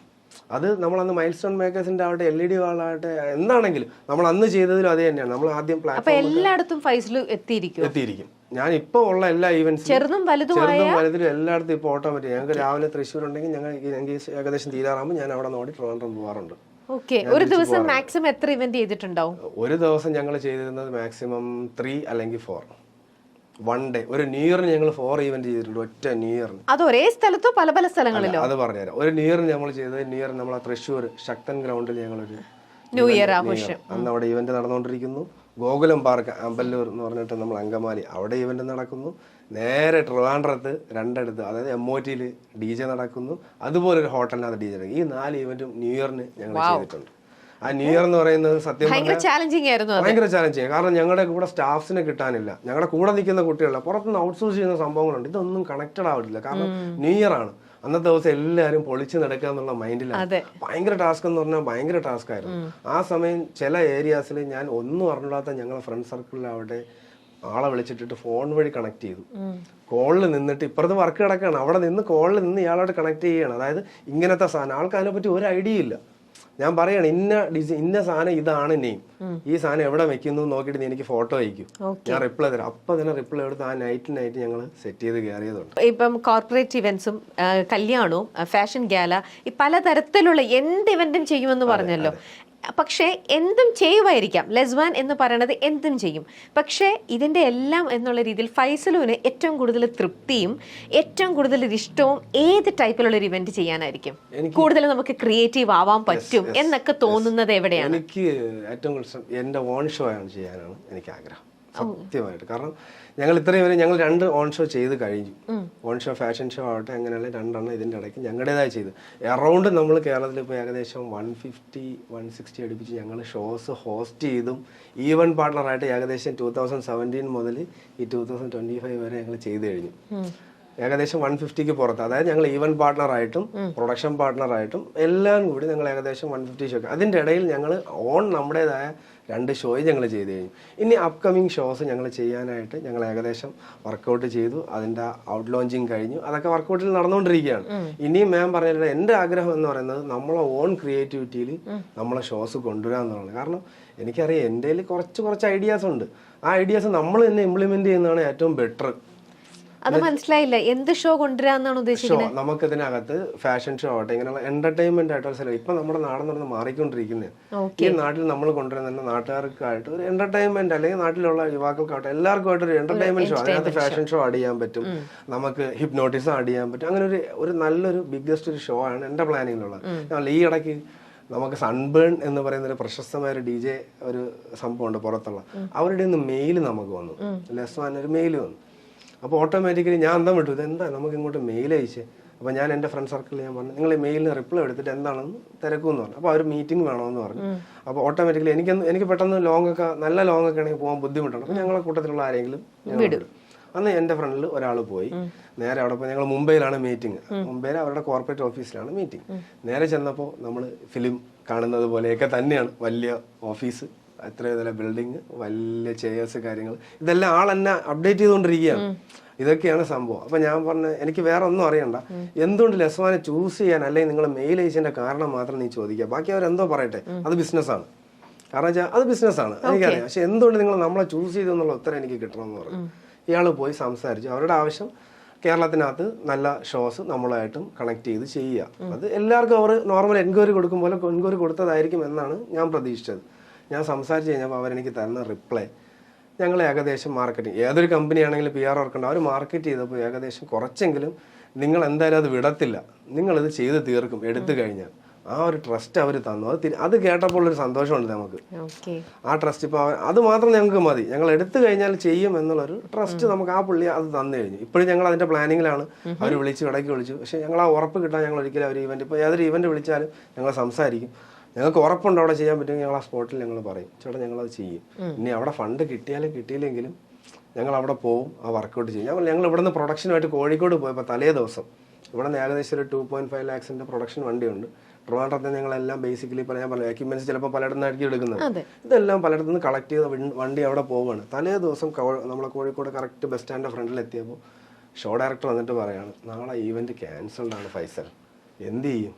അത് നമ്മളന്ന് മൈൽ സ്റ്റോൺ മേക്കേഴ്സിന്റെ ആവട്ടെ LED വാളാവട്ടെ എന്താണെങ്കിലും നമ്മൾ അന്ന് ചെയ്തതിലും അത് തന്നെയാണ്. നമ്മൾ ആദ്യം പ്ലാറ്റ്ഫോം എല്ലായിടത്തും ഫൈസൽ എത്തിയിരിക്കും. ഞാൻ ഇപ്പൊ ഉള്ള എല്ലാ ഈവന്റ്സും ചെറുതും വലുതും എല്ലായിടത്തും ഇപ്പൊ ഓട്ടോമാറ്റിക്. ഞങ്ങൾക്ക് രാവിലെ തൃശ്ശൂർ ഉണ്ടെങ്കിൽ ഞങ്ങൾ ഏകദേശം തീരാറാകുമ്പോൾ ഞാൻ അവിടെ നോടി ട്രിവാൻഡ്രം പോകാറുണ്ട്. ഒരു ദിവസം മാക്സിമം എത്ര ഇവന്റ് ചെയ്തിട്ടുണ്ടാവും? ഒരു ദിവസം ഞങ്ങൾ ചെയ്തിരുന്നത് മാക്സിമം 3 അല്ലെങ്കിൽ 4. 1 ഡേ. ഒരു ന്യൂ ഇയറിന് ഞങ്ങൾ 4 ഈവന്റ് ചെയ്തിട്ടുണ്ട്. ഒറ്റ ന്യൂ ഇയറിന്. അത് ഒരേ സ്ഥലത്തോ പല സ്ഥലങ്ങളിലോ? അത് പറഞ്ഞുതരാം. ഒരു ന്യൂ ഇയറിന് നമ്മൾ ചെയ്തത്, ന്യൂ ഇയർ നമ്മൾ തൃശ്ശൂർ ശക്തൻ ഗ്രൗണ്ടിൽ ഞങ്ങളൊരു ന്യൂ ഇയർ ആഘോഷം. അന്ന് അവിടെ ഇവന്റ് നടന്നുകൊണ്ടിരിക്കുന്നു. ഗോകുലം പാർക്ക് അമ്പല്ലൂർ എന്ന് പറഞ്ഞിട്ട് നമ്മൾ അങ്കമാലി അവിടെ ഇവന്റ് നടക്കുന്നു. നേരെ ട്രിവാൻഡ്രത്ത് 2 അടുത്ത്, അതായത് MOTയിൽ DJ നടക്കുന്നു. അതുപോലെ ഒരു ഹോട്ടലിനകത്ത് DJ നടക്കും. ഈ 4 ഇവന്റും ന്യൂ ഇയറിന് ഞങ്ങൾ ചെയ്തിട്ടുണ്ട്. ആ ന്യൂ ഇയർ എന്ന് പറയുന്നത് സത്യം ഭയങ്കര ചാലഞ്ചിങ്. കാരണം ഞങ്ങളുടെ കൂടെ സ്റ്റാഫ്സിനെ കിട്ടാനില്ല. ഞങ്ങളുടെ കൂടെ നിൽക്കുന്ന കുട്ടികളല്ല, പുറത്തുനിന്ന് ഔട്ട്സോഴ്സ് ചെയ്യുന്ന സംഭവങ്ങളുണ്ട്. ഇതൊന്നും കണക്റ്റഡ് ആവില്ല. കാരണം ന്യൂ ഇയർ ആണ്. അന്നത്തെ ദിവസം എല്ലാവരും പൊളിച്ച് നടക്കുക എന്നുള്ള മൈൻഡിലാണ്. ഭയങ്കര ടാസ്ക് എന്ന് പറഞ്ഞാൽ ഭയങ്കര ടാസ്ക് ആയിരുന്നു. ആ സമയം ചില ഏരിയാസിൽ ഞാൻ ഒന്നും അറിഞ്ഞിടാത്ത ഞങ്ങളെ ഫ്രണ്ട് സർക്കിളിലാവട്ടെ ആളെ വിളിച്ചിട്ടിട്ട് ഫോൺ വഴി കണക്ട് ചെയ്തു. കോളിൽ നിന്നിട്ട് ഇപ്പുറത്ത് വർക്ക് കിടക്കുകയാണ്, അവിടെ നിന്ന് കോളിൽ നിന്ന് ഇയാളോട് കണക്ട് ചെയ്യുകയാണ്. അതായത് ഇങ്ങനത്തെ സാധനം ആൾക്ക് അതിനെ പറ്റി ഒരു ഐഡിയ ഇല്ല. ഞാൻ പറയാണ് ഇന്ന സാധനം ഇതാണ് നെയിം, ഈ സാധനം എവിടെ വെക്കുന്നു നോക്കിയിട്ട് എനിക്ക് ഫോട്ടോ അയക്കും, ഞാൻ റിപ്ലൈ തരാം. അപ്പൊ തന്നെ റിപ്ലൈ എടുത്ത് ആ നൈറ്റ് ഞങ്ങൾ സെറ്റ് ചെയ്ത് കയറിയതുണ്ട്. ഇപ്പം കോർപ്പറേറ്റ് ഇവന്റ്സും കല്യാണവും ഫാഷൻ ഗാല ഈ പലതരത്തിലുള്ള എന്ത് ഇവന്റും ചെയ്യുമെന്ന് പറഞ്ഞല്ലോ. പക്ഷേ എന്തും ചെയ്യുമായിരിക്കാം. ലെസ്വാൻ എന്ന് പറയുന്നത് എന്തും ചെയ്യും. പക്ഷേ ഇതിൻ്റെ എല്ലാം എന്നുള്ള രീതിയിൽ ഫൈസലുവിന് ഏറ്റവും കൂടുതൽ തൃപ്തിയും ഏറ്റവും കൂടുതൽ ഇഷ്ടവും ഏത് ടൈപ്പിലുള്ള ഒരു ഇവന്റ് ചെയ്യാനായിരിക്കും? കൂടുതൽ നമുക്ക് ക്രിയേറ്റീവ് ആവാൻ പറ്റും എന്നൊക്കെ തോന്നുന്നത് എവിടെയാണ്? എനിക്ക് ഏറ്റവും കൂടുതൽ എൻ്റെ ഓൺ ഷോ ആണ് ചെയ്യാനാണ് എനിക്ക് ആഗ്രഹം, സത്യമായിട്ട്. കാരണം ഞങ്ങൾ ഇത്രയും വരെ ഞങ്ങൾ 2 ഓൺ ഷോ ചെയ്ത് കഴിഞ്ഞു. ഓൺ ഷോ, ഫാഷൻ ഷോ ആവട്ടെ, അങ്ങനെയുള്ള 2 ഇതിൻ്റെ ഇടയ്ക്ക് ഞങ്ങളുടേതായി ചെയ്തു. എറൗണ്ട് നമ്മൾ കേരളത്തിൽ ഇപ്പോൾ ഏകദേശം 150-160 അടുപ്പിച്ച് ഞങ്ങൾ ഷോസ് ഹോസ്റ്റ് ചെയ്തും ഈവൻ പാർട്ണറായിട്ട് ഏകദേശം 2017 മുതൽ ഈ 2025 വരെ ഞങ്ങൾ ചെയ്തു കഴിഞ്ഞു. ഏകദേശം 150ക്ക് പുറത്ത്, അതായത് ഞങ്ങൾ ഈവൻ പാർട്ണറായിട്ടും പ്രൊഡക്ഷൻ പാർട്ണറായിട്ടും എല്ലാം കൂടി ഞങ്ങൾ ഏകദേശം 150 ഷോ. അതിൻ്റെ ഇടയിൽ ഞങ്ങൾ നമ്മുടേതായ 2 ഷോയും ഞങ്ങൾ ചെയ്ത് കഴിഞ്ഞു. ഇനി അപ്കമിങ് ഷോസ് ഞങ്ങൾ ചെയ്യാനായിട്ട് ഞങ്ങൾ ഏകദേശം വർക്കൗട്ട് ചെയ്തു. അതിൻ്റെ ഔട്ട് ലോഞ്ചിങ് കഴിഞ്ഞു. അതൊക്കെ വർക്കൗട്ടിൽ നടന്നുകൊണ്ടിരിക്കുകയാണ്. ഇനിയും മാം പറഞ്ഞില്ല, എൻ്റെ ആഗ്രഹം എന്ന് പറയുന്നത് നമ്മളെ ഓൺ ക്രിയേറ്റിവിറ്റിയിൽ നമ്മളെ ഷോസ് കൊണ്ടുവരിക എന്നുള്ളതാണ്. കാരണം എനിക്കറിയാം എൻ്റെ കയ്യിൽ കുറച്ച് ഐഡിയാസ് ഉണ്ട്. ആ ഐഡിയാസ് നമ്മൾ തന്നെ ഇംപ്ലിമെന്റ് ചെയ്യുന്നതാണ് ഏറ്റവും ബെറ്റർ. അത് മനസ്സിലായില്ല, എന്ത് ഷോ കൊണ്ടുവരാന്നാണ് ഉദ്ദേശിക്കുന്നത്? നമുക്ക് ഇതിനകത്ത് ഫാഷൻ ഷോ ആവട്ടെ, ഇങ്ങനെയുള്ള എന്റർടൈൻമെന്റ് ആയിട്ടുള്ള സ്ഥലം ഇപ്പൊ നമ്മുടെ നാടെന്ന് പറഞ്ഞാൽ മാറിക്കൊണ്ടിരിക്കുന്നത്. ഈ നാട്ടിൽ നമ്മൾ കൊണ്ടുവരുന്ന നാട്ടുകാർക്കായിട്ട് ഒരു എന്റർടൈൻമെന്റ്, അല്ലെങ്കിൽ നാട്ടിലുള്ള യുവാക്കൾക്കാവട്ടെ എല്ലാവർക്കും ആയിട്ട് ഒരു എന്റർടൈൻമെന്റ് ഷോ. അതിനകത്ത് ഫാഷൻ ഷോ ആഡ് ചെയ്യാൻ പറ്റും, നമുക്ക് ഹിപ്നോട്ടിസം ആഡ് ചെയ്യാൻ പറ്റും. അങ്ങനെ ഒരു നല്ലൊരു ബിഗ്ഗസ്റ്റ് ഒരു ഷോ ആണ് എന്റെ പ്ലാനിങ്ങിലുള്ളത്. ഈ ഇടയ്ക്ക് നമുക്ക് സൺബേൺ എന്ന് പറയുന്ന ഒരു പ്രശസ്തമായ ഒരു DJ ഒരു സംഭവമുണ്ട് പുറത്തുള്ള, അവരുടെ ഒന്ന് മെയിൽ നമുക്ക് വന്നു, ലെസ്വാൻ ഒരു മെയിൽ വന്നു. അപ്പോൾ ഓട്ടോമാറ്റിക്കലി ഞാൻ എന്താ വിട്ടു, ഇതെന്താ നമുക്ക് ഇങ്ങോട്ട് മെയിൽ അയച്ചേ. അപ്പോൾ ഞാൻ എൻ്റെ ഫ്രണ്ട് സർക്കിളിൽ ഞാൻ പറഞ്ഞു, നിങ്ങൾ ഈ മെയിലിന് റിപ്ലൈ എടുത്തിട്ട് എന്താണെന്ന് തിരക്കുമെന്ന് പറഞ്ഞു. അപ്പോൾ അവർ മീറ്റിംഗ് വേണമെന്ന് പറഞ്ഞു. അപ്പോൾ ഓട്ടോമാറ്റിക്കലി എനിക്ക് പെട്ടെന്ന് നല്ല ലോങ് ഒക്കെ ആണെങ്കിൽ പോകാൻ ബുദ്ധിമുട്ടാണ്. അപ്പോൾ ഞങ്ങളെ കൂട്ടത്തിലുള്ള ആരെങ്കിലും വിടും. അന്ന് എൻ്റെ ഫ്രണ്ടിൽ ഒരാൾ പോയി നേരെ അവിടെ പോയി. ഞങ്ങൾ മുംബൈയിലാണ് മീറ്റിംഗ്. മുംബൈയിൽ അവരുടെ കോർപ്പറേറ്റ് ഓഫീസിലാണ് മീറ്റിംഗ്. നേരെ ചെന്നപ്പോൾ നമ്മൾ ഫിലിം കാണുന്നത് പോലെയൊക്കെ തന്നെയാണ്, വലിയ ഓഫീസ്, എത്രയോ നല്ല ബിൽഡിങ്, വലിയ ചെയേഴ്സ്, കാര്യങ്ങൾ, ഇതെല്ലാം ആളെന്നെ അപ്ഡേറ്റ് ചെയ്തുകൊണ്ടിരിക്കുകയാണ്. ഇതൊക്കെയാണ് സംഭവം. അപ്പൊ ഞാൻ പറഞ്ഞ എനിക്ക് വേറെ ഒന്നും അറിയണ്ട, എന്തുകൊണ്ട് ലെസ്വാനെ ചൂസ് ചെയ്യാൻ അല്ലെങ്കിൽ നിങ്ങൾ മെയിൽ അയച്ചതിന്റെ കാരണം മാത്രം നീ ചോദിക്കുക, ബാക്കി അവരെന്തോ പറയട്ടെ, അത് ബിസിനസ്സാണ്. കാരണം വെച്ചാൽ അത് ബിസിനസ്സാണ്, എനിക്കറിയാം. പക്ഷെ എന്തുകൊണ്ട് നിങ്ങൾ നമ്മളെ ചൂസ് ചെയ്തു എന്നുള്ള ഉത്തരം എനിക്ക് കിട്ടണമെന്ന് പറഞ്ഞു. ഇയാൾ പോയി സംസാരിച്ചു. അവരുടെ ആവശ്യം കേരളത്തിനകത്ത് നല്ല ഷോസ് നമ്മളായിട്ടും കണക്ട് ചെയ്ത് ചെയ്യുക. അത് എല്ലാവർക്കും അവർ നോർമൽ എൻക്വയറി കൊടുക്കും പോലെ എൻക്വയറി കൊടുത്തതായിരിക്കും എന്നാണ് ഞാൻ പ്രതീക്ഷിച്ചത്. ഞാൻ സംസാരിച്ച് കഴിഞ്ഞപ്പോൾ അവരെനിക്ക് തരുന്ന റിപ്ലൈ, ഞങ്ങൾ ഏകദേശം മാർക്കറ്റിംഗ്, ഏതൊരു കമ്പനി ആണെങ്കിലും PR വർക്കുണ്ട്, അവർ മാർക്കറ്റ് ചെയ്തപ്പോൾ ഏകദേശം കുറച്ചെങ്കിലും നിങ്ങൾ എന്തായാലും അത് വിടത്തില്ല, നിങ്ങളിത് ചെയ്ത് തീർക്കും എടുത്തു കഴിഞ്ഞാൽ. ആ ഒരു ട്രസ്റ്റ് അവർ തന്നു. അത് കേട്ടപ്പോൾ ഒരു സന്തോഷമുണ്ട് നമുക്ക്. ആ ട്രസ്റ്റ് ഇപ്പോൾ അത് മാത്രം ഞങ്ങൾക്ക് മതി, ഞങ്ങൾ എടുത്തു കഴിഞ്ഞാൽ ചെയ്യും എന്നുള്ളൊരു ട്രസ്റ്റ് നമുക്ക് ആ പുള്ളി അത് തന്നു കഴിഞ്ഞു. ഇപ്പോഴും ഞങ്ങൾ അതിന്റെ പ്ലാനിങ്ങിലാണ്. അവർ വിളിച്ചു, ഇടയ്ക്ക് വിളിച്ചു. പക്ഷെ ഞങ്ങൾ ആ ഉറപ്പ് കിട്ടാൻ ഞങ്ങൾ ഒരിക്കലും ഒരു ഇവന്റ്, ഇപ്പോൾ ഏതൊരു ഇവന്റ് വിളിച്ചാലും ഞങ്ങൾ സംസാരിക്കും. ഞങ്ങൾക്ക് ഉറപ്പുണ്ട് അവിടെ ചെയ്യാൻ പറ്റുമെങ്കിൽ ഞങ്ങൾ ആ സ്പോട്ടിൽ ഞങ്ങൾ പറയും, ചേട്ടാ ഞങ്ങളത് ചെയ്യും. ഇനി അവിടെ ഫണ്ട് കിട്ടിയാലും കിട്ടിയില്ലെങ്കിലും ഞങ്ങൾ അവിടെ പോവും, ആ വർക്കൗട്ട് ചെയ്യും. ഞങ്ങൾ ഇവിടെ നിന്ന് പ്രൊഡക്ഷനുമായിട്ട് കോഴിക്കോട് പോയപ്പോൾ തലേ ദിവസം ഇവിടെ നിന്ന് ഏകദേശം ഒരു 2.5 lakhs പ്രൊഡക്ഷൻ വണ്ടിയുണ്ട്. ട്രിവാൻഡ്രത്തെ ഞങ്ങളെല്ലാം ബേസിക്കലി ഞാൻ പറഞ്ഞു എക്യുപ്മെന്റ്സ് ചിലപ്പോൾ പലയിടത്തുനിന്നായിരിക്കും എടുക്കുന്നത്. ഇതെല്ലാം പലയിടത്തുനിന്ന് കളക്ട് ചെയ്ത വണ്ടി അവിടെ പോവുകയാണ്. തലേ ദിവസം നമ്മളെ കോഴിക്കോട് കറക്റ്റ് ബസ് സ്റ്റാൻഡിന്റെ ഫ്രണ്ടിൽ എത്തിയപ്പോൾ ഷോ ഡയറക്ടർ വന്നിട്ട് പറയാണ്, നാളെ ഈവന്റ് ക്യാൻസൽഡ് ആണ് ഫൈസൽ, എന്ത് ചെയ്യും?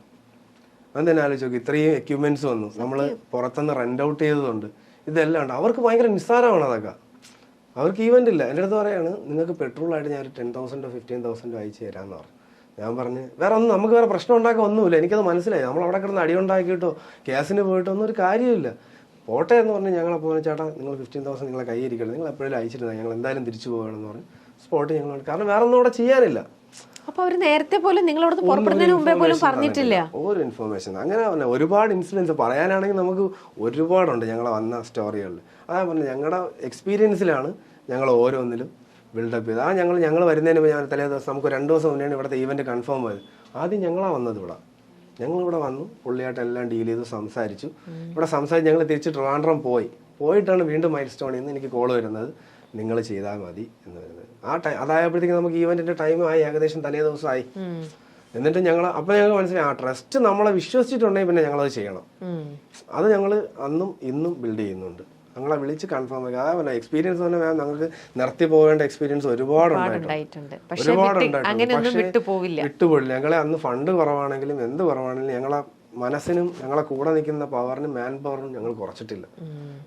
അതെന്നെ ആലോചിച്ച് നോക്കി, ഇത്രയും എക്യുപ്മെന്റ്സ് വന്നു, നമ്മൾ പുറത്തുനിന്ന് റെന്റ് ഔട്ട് ചെയ്തതുകൊണ്ട് ഇതെല്ലാം ഉണ്ട്. അവർക്ക് ഭയങ്കര നിസ്സാരമാണ് അതൊക്കെ. അവർക്ക് ഈവന്റ് ഇല്ല. എൻ്റെ അടുത്ത് പറയാണ്, നിങ്ങൾക്ക് പെട്രോളായിട്ട് ഞാൻ ഒരു 10,000 15,000 അയച്ചു തരാമെന്ന് പറഞ്ഞു. ഞാൻ പറഞ്ഞ് വേറെ ഒന്നും നമുക്ക് വേറെ പ്രശ്നം ഉണ്ടാക്കാൻ ഒന്നുമില്ല, എനിക്കത് മനസ്സിലായി. നമ്മൾ അവിടെ കിടന്ന് അടി ഉണ്ടാക്കിയിട്ടോ കേസിന് പോയിട്ടോ ഒന്നും ഒരു കാര്യമില്ല. പോട്ടെ എന്ന് പറഞ്ഞ് ഞങ്ങളപ്പോൾ ചേട്ടാ നിങ്ങൾ 15,000 നിങ്ങളെ കൈയിരിക്കണം, നിങ്ങൾ എപ്പോഴും അയച്ചിരുന്നത്, ഞങ്ങൾ എന്തായാലും തിരിച്ചു പോകണമെന്ന് പറഞ്ഞ് സ്പോട്ട് ഞങ്ങൾ, കാരണം വേറെ ഒന്നും അവിടെ ചെയ്യാനില്ല. അപ്പൊ അവര് നേരത്തെ പോലും നിങ്ങളോട് പുറപ്പെടുന്നതിന് മുമ്പേ പോലും പറഞ്ഞിട്ടില്ല ഒരു ഇൻഫർമേഷൻ. അങ്ങനെ പറഞ്ഞ ഒരുപാട് ഇൻസിഡൻസ് പറയാനാണെങ്കിൽ നമുക്ക് ഒരുപാടുണ്ട് ഞങ്ങൾ വന്ന സ്റ്റോറികളിൽ. അതാ പറഞ്ഞത്, ഞങ്ങളുടെ എക്സ്പീരിയൻസിലാണ് ഞങ്ങൾ ഓരോന്നിലും ബിൽഡപ്പ് ചെയ്ത്. ഞങ്ങൾ വരുന്നതിന് ഞാൻ തലേ ദിവസം നമുക്ക് 2 ദിവസം മുന്നെയാണ് ഇവിടുത്തെ ഈവന്റ് കൺഫേം ആയത്. ആദ്യം ഞങ്ങളാണ് വന്നത് ഇവിടെ. ഞങ്ങളിവിടെ വന്നു, പുള്ളിയായിട്ട് എല്ലാം ഡീൽ ചെയ്ത് സംസാരിച്ചു. ഇവിടെ സംസാരിച്ച് ഞങ്ങൾ തിരിച്ച് ട്രിവാൻഡ്രം പോയിട്ടാണ് വീണ്ടും മൈൽ സ്റ്റോണിൽ നിന്ന് എനിക്ക് കോൾ വരുന്നത്, നിങ്ങൾ ചെയ്താൽ മതി എന്ന് പറയുന്നത്. അതായപ്പോഴത്തേക്ക് നമുക്ക് ഈവന്റിന്റെ ടൈം ആയി, ഏകദേശം തലേ ദിവസമായി. എന്നിട്ട് ഞങ്ങൾ മനസ്സിലായി, ആ ട്രസ്റ്റ് നമ്മളെ വിശ്വസിച്ചിട്ടുണ്ടെങ്കിൽ പിന്നെ ഞങ്ങളത് ചെയ്യണം. അത് ഞങ്ങൾ അന്നും ഇന്നും ബിൽഡ് ചെയ്യുന്നുണ്ട്. ഞങ്ങളെ വിളിച്ച് കൺഫേം ആക്കി. അതേപോലെ എക്സ്പീരിയൻസ് തന്നെ ഞങ്ങൾക്ക് നിർത്തി പോകേണ്ട എക്സ്പീരിയൻസ് ഒരുപാടുണ്ടായിട്ടുണ്ട്. പക്ഷെ വിട്ടുപോയില്ല. ഞങ്ങളെ അന്ന് ഫണ്ട് കുറവാണെങ്കിലും എന്ത് കുറവാണെങ്കിലും ഞങ്ങളെ മനസ്സിനും ഞങ്ങളെ കൂടെ നിൽക്കുന്ന പവറിനും മാൻ പവറിനും ഞങ്ങൾ കുറച്ചിട്ടില്ല.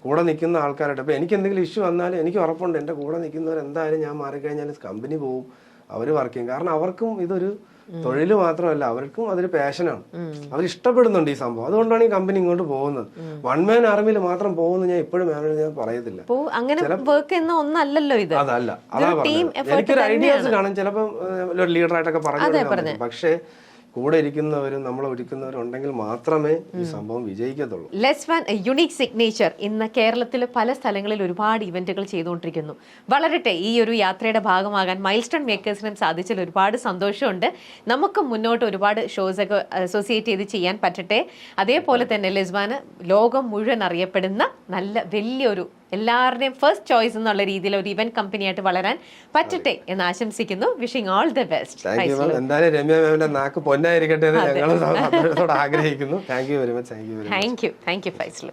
കൂടെ നിൽക്കുന്ന ആൾക്കാരായിട്ട് ഇപ്പൊ എനിക്ക് എന്തെങ്കിലും ഇഷ്യൂ വന്നാലും എനിക്ക് ഉറപ്പുണ്ട് എൻ്റെ കൂടെ നിൽക്കുന്നവർ എന്തായാലും ഞാൻ മാറിക്കഴിഞ്ഞാൽ കമ്പനി പോവും, അവർ വർക്ക് ചെയ്യും. കാരണം അവർക്കും ഇതൊരു തൊഴിൽ മാത്രമല്ല, അവർക്കും അതൊരു പാഷനാണ്. അവർ ഇഷ്ടപ്പെടുന്നുണ്ട് ഈ സംഭവം. അതുകൊണ്ടാണ് ഈ കമ്പനി ഇങ്ങോട്ട് പോകുന്നത്. വൺ മാൻ ആർമിയിൽ മാത്രം പോകുന്നത് ഞാൻ ഇപ്പോഴും മാനേജ് ഞാൻ പറയത്തില്ല. അങ്ങനെ വർക്ക് ചെയ്യുന്ന ഒന്നല്ലല്ലോ ഇത്. അതല്ല, അതാ പറഞ്ഞത്. എനിക്കൊരു ഐഡിയാസ് കാണും ചിലപ്പം ഒരു ലീഡറായിട്ടൊക്കെ പറഞ്ഞു. പക്ഷേ കൂടെ ഇരിക്കുന്നവരും നമ്മളെ ഒരുക്കുന്നവരും ഉണ്ടെങ്കിൽ മാത്രമേ ഈ സംഭവം വിജയിക്കത്തുള്ളൂ. ലെസ് വാൻ യുണീക് സിഗ്നേച്ചർ ഇന്ന് കേരളത്തിൽ പല സ്ഥലങ്ങളിൽ ഒരുപാട് ഇവന്റുകൾ ചെയ്തുകൊണ്ടിരിക്കുന്നു. വളരട്ടെ. ഈ ഒരു യാത്രയുടെ ഭാഗമാകാൻ മൈൽസ്റ്റോൺ മേക്കേഴ്സിനും സാധിച്ചതിൽ ഒരുപാട് സന്തോഷമുണ്ട്. നമുക്ക് മുന്നോട്ട് ഒരുപാട് ഷോസ് ഒക്കെ അസോസിയേറ്റ് ചെയ്ത് ചെയ്യാൻ പറ്റട്ടെ. അതേപോലെ തന്നെ ലെസ്വാന് ലോകം മുഴുവൻ അറിയപ്പെടുന്ന നല്ല വലിയൊരു എല്ലാവരുടെയും ഫസ്റ്റ് ചോയ്സ് എന്നുള്ള രീതിയിൽ ഒരു ഇവന്റ് കമ്പനിയായിട്ട് വളരാൻ പറ്റട്ടെ എന്ന് ആശംസിക്കുന്നു. Wishing all the best. എന്തായാലും രമ്യ മാമിന്റെ നാക്ക് പൊന്നായിരിക്കട്ടെ എന്ന് ഞങ്ങൾ ആഗ്രഹിക്കുന്നു. Thank you very much. Thank you Faisal.